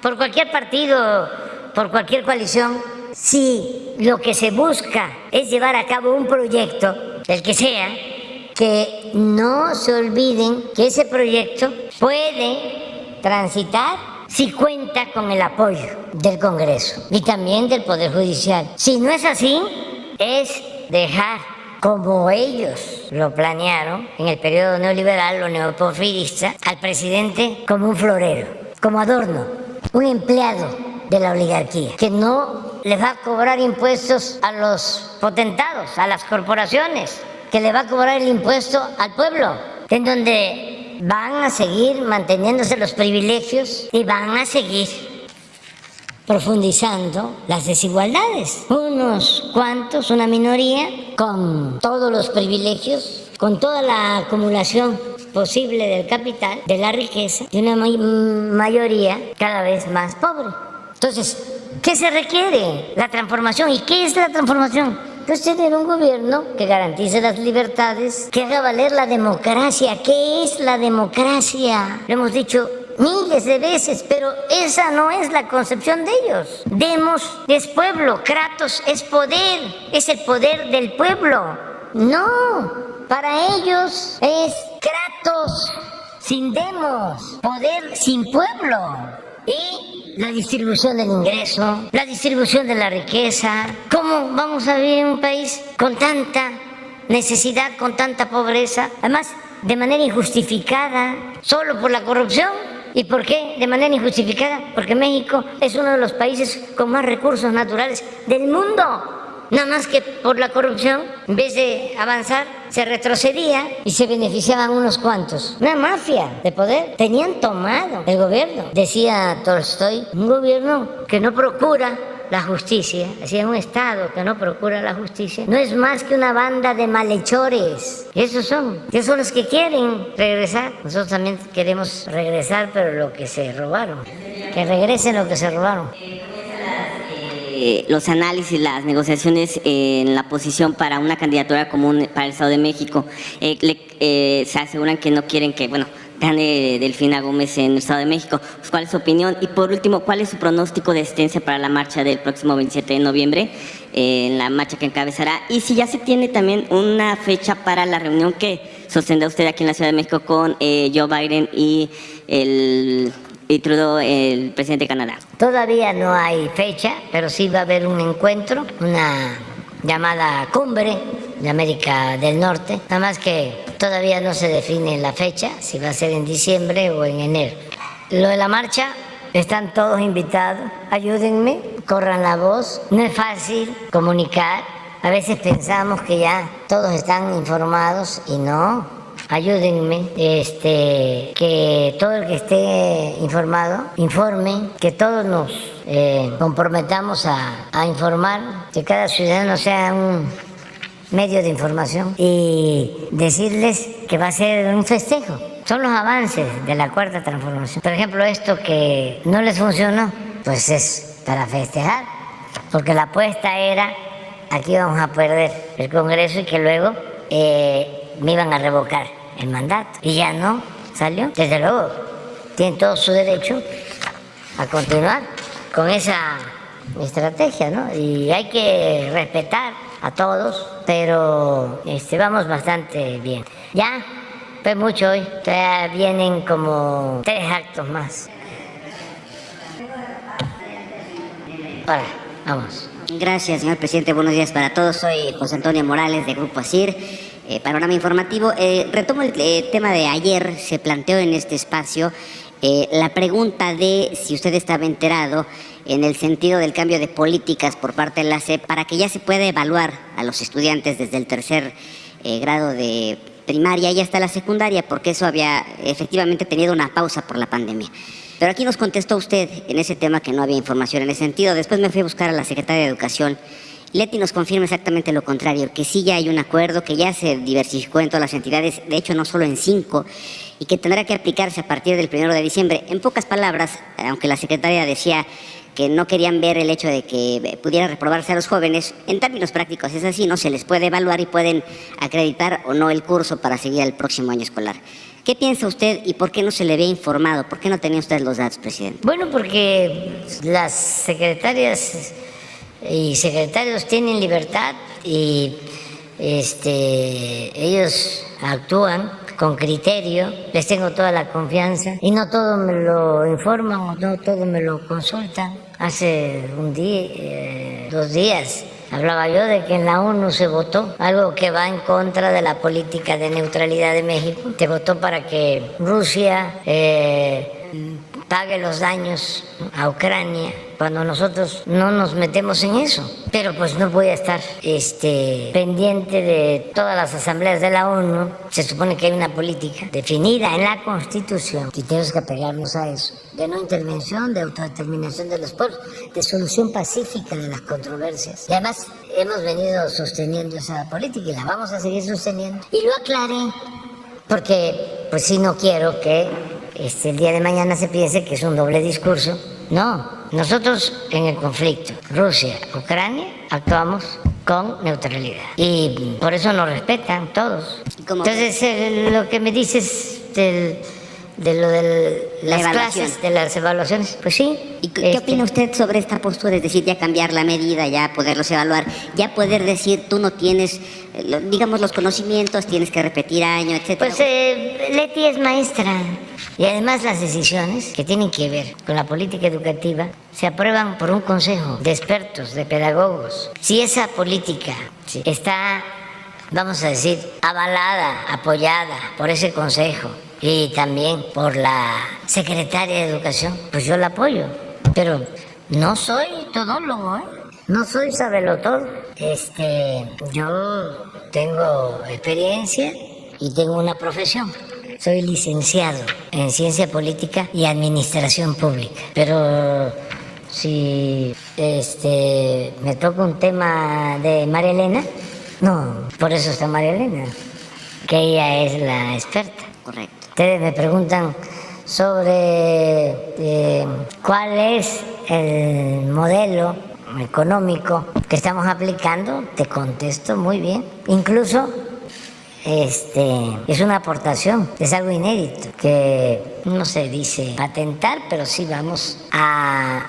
por cualquier partido, por cualquier coalición, si lo que se busca es llevar a cabo un proyecto, el que sea, que no se olviden que ese proyecto puede transitar si cuenta con el apoyo del Congreso y también del Poder Judicial. Si no es así, es dejar, como ellos lo planearon en el periodo neoliberal o neoporfirista, al presidente como un florero, como adorno, un empleado de la oligarquía, que no les va a cobrar impuestos a los potentados, a las corporaciones, que le va a cobrar el impuesto al pueblo, en donde van a seguir manteniéndose los privilegios y van a seguir profundizando las desigualdades. Unos cuantos, una minoría, con todos los privilegios, con toda la acumulación posible del capital, de la riqueza, de una mayoría cada vez más pobre. Entonces, ¿qué se requiere? La transformación. ¿Y qué es la transformación? Pues tener un gobierno que garantice las libertades, que haga valer la democracia. ¿Qué es la democracia? Lo hemos dicho miles de veces, pero esa no es la concepción de ellos. Demos es pueblo, Kratos es poder, es el poder del pueblo. No, para ellos es Kratos sin demos, poder sin pueblo. Y la distribución del ingreso, la distribución de la riqueza. ¿Cómo vamos a vivir en un país con tanta necesidad, con tanta pobreza? Además, de manera injustificada, solo por la corrupción. ¿Y por qué de manera injustificada? Porque México es uno de los países con más recursos naturales del mundo. Nada más que por la corrupción, en vez de avanzar, se retrocedía y se beneficiaban unos cuantos. Una mafia de poder. Tenían tomado el gobierno. Decía Tolstoy, un gobierno que no procura la justicia, así un Estado que no procura la justicia, no es más que una banda de malhechores. Esos son los que quieren regresar. Nosotros también queremos regresar, pero lo que se robaron. Que regresen lo que se robaron. Los análisis, las negociaciones en la posición para una candidatura común para el Estado de México, se aseguran que no quieren que, gane Delfina Gómez en el Estado de México. Pues, ¿cuál es su opinión? Y por último, ¿cuál es su pronóstico de asistencia para la marcha del próximo 27 de noviembre, en la marcha que encabezará? Y si ya se tiene también una fecha para la reunión que sostendrá usted aquí en la Ciudad de México con Joe Biden y Trudeau, el presidente de Canadá. Todavía no hay fecha, pero sí va a haber un encuentro, una llamada cumbre de América del Norte, nada más que todavía no se define la fecha, si va a ser en diciembre o en enero. Lo de la marcha, están todos invitados, ayúdenme, corran la voz, no es fácil comunicar, a veces pensamos que ya todos están informados y no. Ayúdenme, que todo el que esté informado, informe, que todos nos comprometamos a informar, que cada ciudadano sea un medio de información y decirles que va a ser un festejo. Son los avances de la Cuarta Transformación. Por ejemplo, esto que no les funcionó, pues es para festejar, porque la apuesta era, aquí vamos a perder el Congreso y que luego me iban a revocar el mandato. Y ya no salió. Desde luego, tienen todo su derecho a continuar con esa estrategia, ¿no? Y hay que respetar a todos, pero vamos bastante bien. Ya fue mucho hoy, todavía vienen como 3 actos más. Ahora, vamos. Gracias, señor presidente. Buenos días para todos. Soy José Antonio Morales, de Grupo ASIR. Panorama informativo. Retomo el tema de ayer. Se planteó en este espacio la pregunta de si usted estaba enterado en el sentido del cambio de políticas por parte de la SEP para que ya se pueda evaluar a los estudiantes desde el tercer grado de primaria y hasta la secundaria, porque eso había efectivamente tenido una pausa por la pandemia. Pero aquí nos contestó usted en ese tema que no había información en ese sentido. Después me fui a buscar a la secretaria de Educación. Leti nos confirma exactamente lo contrario, que sí ya hay un acuerdo, que ya se diversificó en todas las entidades, de hecho no solo en 5, y que tendrá que aplicarse a partir del 1 de diciembre. En pocas palabras, aunque la secretaria decía que no querían ver el hecho de que pudiera reprobarse a los jóvenes, en términos prácticos es así, no se les puede evaluar y pueden acreditar o no el curso para seguir el próximo año escolar. ¿Qué piensa usted y por qué no se le había informado? ¿Por qué no tenía usted los datos, presidente? Bueno, porque las secretarias y secretarios tienen libertad y ellos actúan con criterio, les tengo toda la confianza y no todo me lo informan o no todo me lo consultan. Hace un día, 2 días, hablaba yo de que en la ONU se votó algo que va en contra de la política de neutralidad de México. Se votó para que Rusia pague los daños a Ucrania cuando nosotros no nos metemos en eso. Pero pues no voy a estar pendiente de todas las asambleas de la ONU. Se supone que hay una política definida en la Constitución y tenemos que apegarnos a eso, de no intervención, de autodeterminación de los pueblos, de solución pacífica de las controversias. Y además hemos venido sosteniendo esa política y la vamos a seguir sosteniendo. Y lo aclaré porque pues sí, no quiero que el día de mañana se piense que es un doble discurso. No, nosotros en el conflicto Rusia-Ucrania actuamos con neutralidad y por eso nos respetan todos. Entonces lo que me dices de lo de las clases, de las evaluaciones, pues sí. ¿Y qué opina usted sobre esta postura? Es decir, ya cambiar la medida, ya poderlos evaluar, ya poder decir tú no tienes, digamos, los conocimientos, tienes que repetir año, etcétera. Pues Leti es maestra y además las decisiones que tienen que ver con la política educativa se aprueban por un consejo de expertos, de pedagogos. Si esa política está, vamos a decir, avalada, apoyada por ese consejo y también por la secretaria de Educación, pues yo la apoyo. Pero no soy todólogo, no soy sabelotodo. Yo tengo experiencia y tengo una profesión. Soy licenciado en Ciencia Política y Administración Pública. Pero si me toca un tema de María Elena, no, por eso está María Elena, que ella es la experta. Correcto. Ustedes me preguntan sobre cuál es el modelo económico que estamos aplicando, te contesto muy bien. Incluso es una aportación, es algo inédito, que no se dice patentar, pero sí vamos a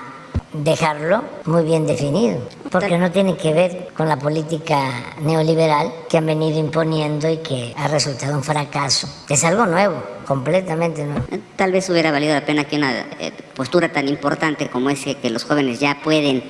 dejarlo muy bien definido, porque no tiene que ver con la política neoliberal que han venido imponiendo y que ha resultado un fracaso. Es algo nuevo, completamente nuevo. Tal vez hubiera valido la pena que una postura tan importante como ese, que los jóvenes ya pueden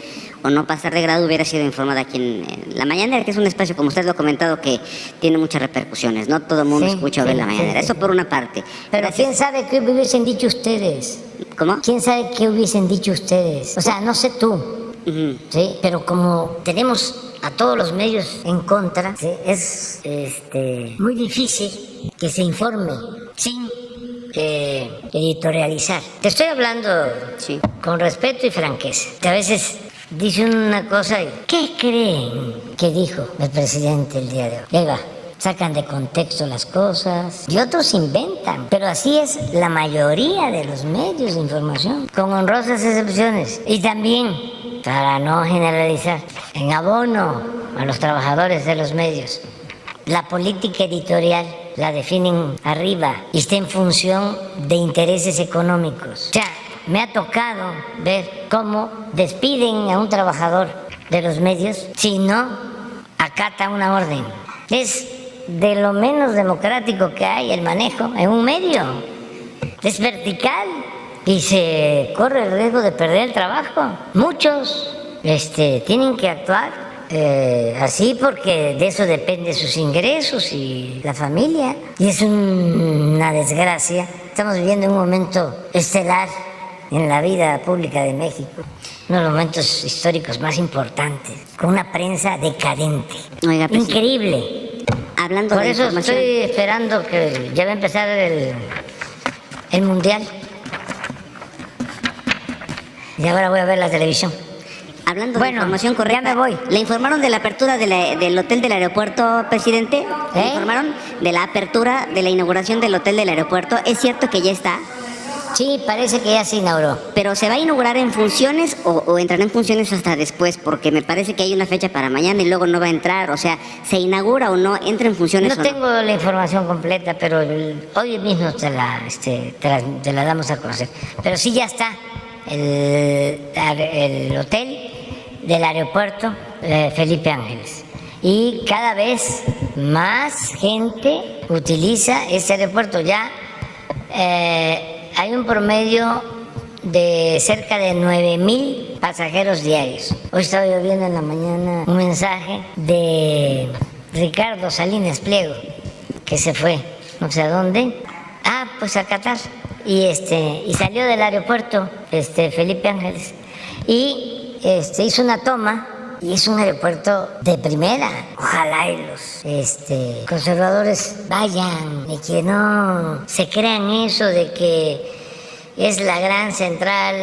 o no pasar de grado, hubiera sido informada aquí en La Mañanera, que es un espacio, como usted lo ha comentado, que tiene muchas repercusiones, ¿no? Todo el mundo escucha o ve La Mañanera. Eso por una parte. Pero ¿quién sabe qué hubiesen dicho ustedes? ¿Cómo? ¿Quién sabe qué hubiesen dicho ustedes? O sea, no sé tú, ¿sí? Pero como tenemos a todos los medios en contra, ¿sí? Es muy difícil que se informe sin editorializar. Te estoy hablando con respeto y franqueza. Que a veces dicen una cosa y ¿qué creen que dijo el presidente el día de hoy? Ahí va. Sacan de contexto las cosas y otros inventan, pero así es la mayoría de los medios de información, con honrosas excepciones. Y también, para no generalizar, en abono a los trabajadores de los medios, la política editorial la definen arriba y está en función de intereses económicos. O sea, me ha tocado ver cómo despiden a un trabajador de los medios si no acata una orden. Es de lo menos democrático que hay el manejo en un medio. Es vertical y se corre el riesgo de perder el trabajo. Muchos tienen que actuar así porque de eso depende sus ingresos y la familia. Y es una desgracia. Estamos viviendo un momento estelar en la vida pública de México. Uno de los momentos históricos más importantes, con una prensa decadente. Oiga, increíble. Hablando Por de eso información, estoy esperando que ya va a empezar el Mundial. Y ahora voy a ver la televisión. hablando de información correcta, ya me voy. ¿Le informaron de la apertura del hotel del aeropuerto, presidente? ¿Le informaron de la apertura, de la inauguración del hotel del aeropuerto? ¿Es cierto que ya está? Sí, parece que ya se inauguró. ¿Pero se va a inaugurar en funciones o entrará en funciones hasta después? Porque me parece que hay una fecha para mañana y luego no va a entrar. O sea, ¿se inaugura o no? ¿Entra en funciones o no? No tengo la información completa, pero hoy mismo te la damos a conocer. Pero sí ya está el hotel del aeropuerto Felipe Ángeles. Y cada vez más gente utiliza ese aeropuerto. Ya hay un promedio de cerca de 9,000 pasajeros diarios. Hoy estaba yo viendo en la mañana un mensaje de Ricardo Salinas Pliego, que se fue, no sé a dónde. Pues a Qatar. y salió del aeropuerto Felipe Ángeles y hizo una toma. Y es un aeropuerto de primera. Ojalá y los conservadores vayan y que no se crean eso de que es la gran central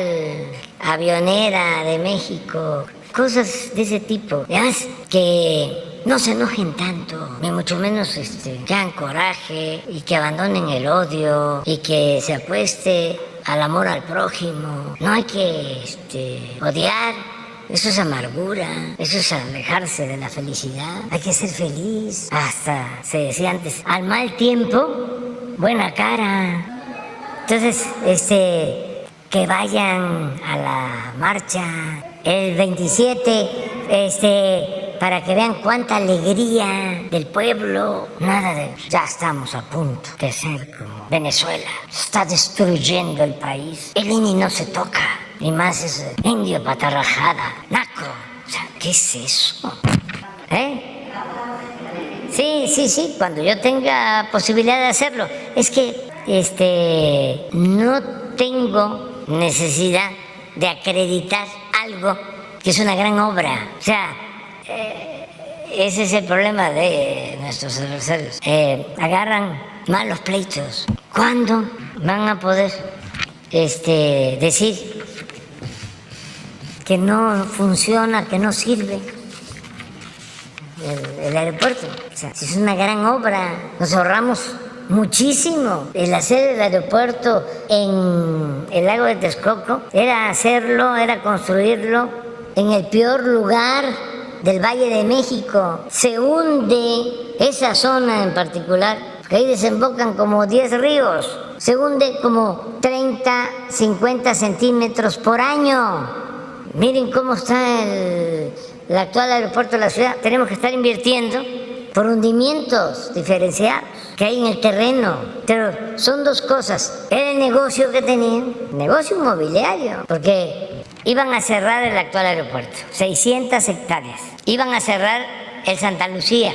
avionera de México. Cosas de ese tipo. Además, que no se enojen tanto, ni mucho menos que hagan coraje y que abandonen el odio y que se apueste al amor al prójimo. No hay que odiar. Eso es amargura, eso es alejarse de la felicidad. Hay que ser feliz. Hasta se decía antes, al mal tiempo, buena cara. Entonces, que vayan a la marcha el 27, para que vean cuánta alegría del pueblo. Nada de, ya estamos a punto de ser como Venezuela. Se está destruyendo el país. El INE no se toca. Ni más es indio patarrajada, naco. O sea, ¿qué es eso? Sí, cuando yo tenga posibilidad de hacerlo. Es que no tengo necesidad de acreditar algo que es una gran obra. O sea, ese es el problema de nuestros adversarios. Agarran malos pleitos. ¿Cuándo van a poder decir que no funciona, que no sirve el aeropuerto? O sea, es una gran obra, nos ahorramos muchísimo. El hacer el aeropuerto en el lago de Texcoco era construirlo en el peor lugar del Valle de México. Se hunde esa zona en particular, porque ahí desembocan como 10 ríos. Se hunde como 30, 50 centímetros por año. Miren cómo está el actual aeropuerto de la ciudad. Tenemos que estar invirtiendo por hundimientos diferenciados que hay en el terreno. Pero son dos cosas. Era el negocio que tenían, negocio inmobiliario, porque iban a cerrar el actual aeropuerto, 600 hectáreas. Iban a cerrar el Santa Lucía,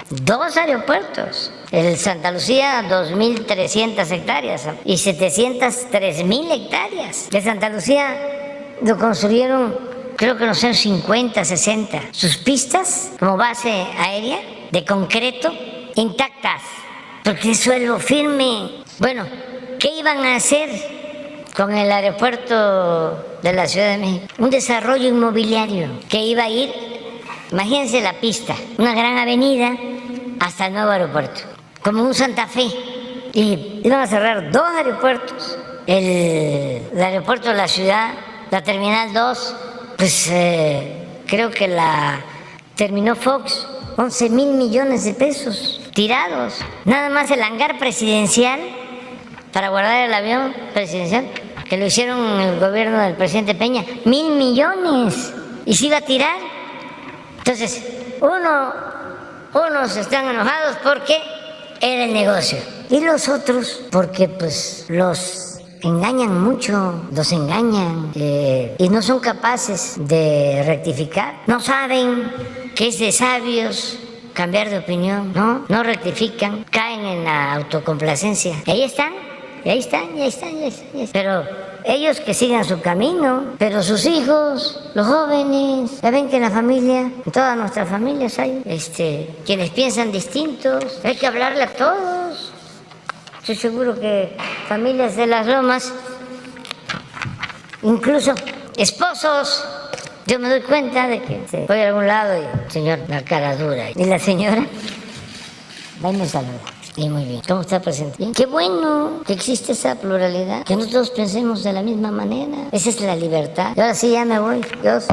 2 aeropuertos. El Santa Lucía, 2.300 hectáreas y 703.000 hectáreas. El Santa Lucía lo construyeron, creo que en los años 50, 60. Sus pistas como base aérea de concreto intactas, porque es suelo firme. Bueno, ¿qué iban a hacer con el aeropuerto de la Ciudad de México? Un desarrollo inmobiliario que iba a ir, imagínense la pista, una gran avenida hasta el nuevo aeropuerto, como un Santa Fe. Y iban a cerrar 2 aeropuertos, el aeropuerto de la ciudad, la Terminal 2, pues creo que la terminó Fox, 11,000 millones de pesos tirados. Nada más el hangar presidencial para guardar el avión presidencial, que lo hicieron en el gobierno del presidente Peña, 1,000 millones. Y se iba a tirar. Entonces, unos están enojados porque era el negocio. Y los otros porque pues los engañan mucho, los engañan y no son capaces de rectificar. No saben que es de sabios cambiar de opinión, no rectifican, caen en la autocomplacencia. Y ahí están. Pero ellos que sigan su camino, pero sus hijos, los jóvenes, ya ven que en la familia, en todas nuestras familias hay quienes piensan distintos, hay que hablarle a todos. Estoy seguro que familias de las Lomas, incluso esposos, yo me doy cuenta de que voy a algún lado y el señor, la cara dura, y la señora va y me saluda. Y muy bien, ¿cómo está presente? Bien. Qué bueno que existe esa pluralidad, que no todos pensemos de la misma manera. Esa es la libertad. Y ahora sí ya me voy. Dios.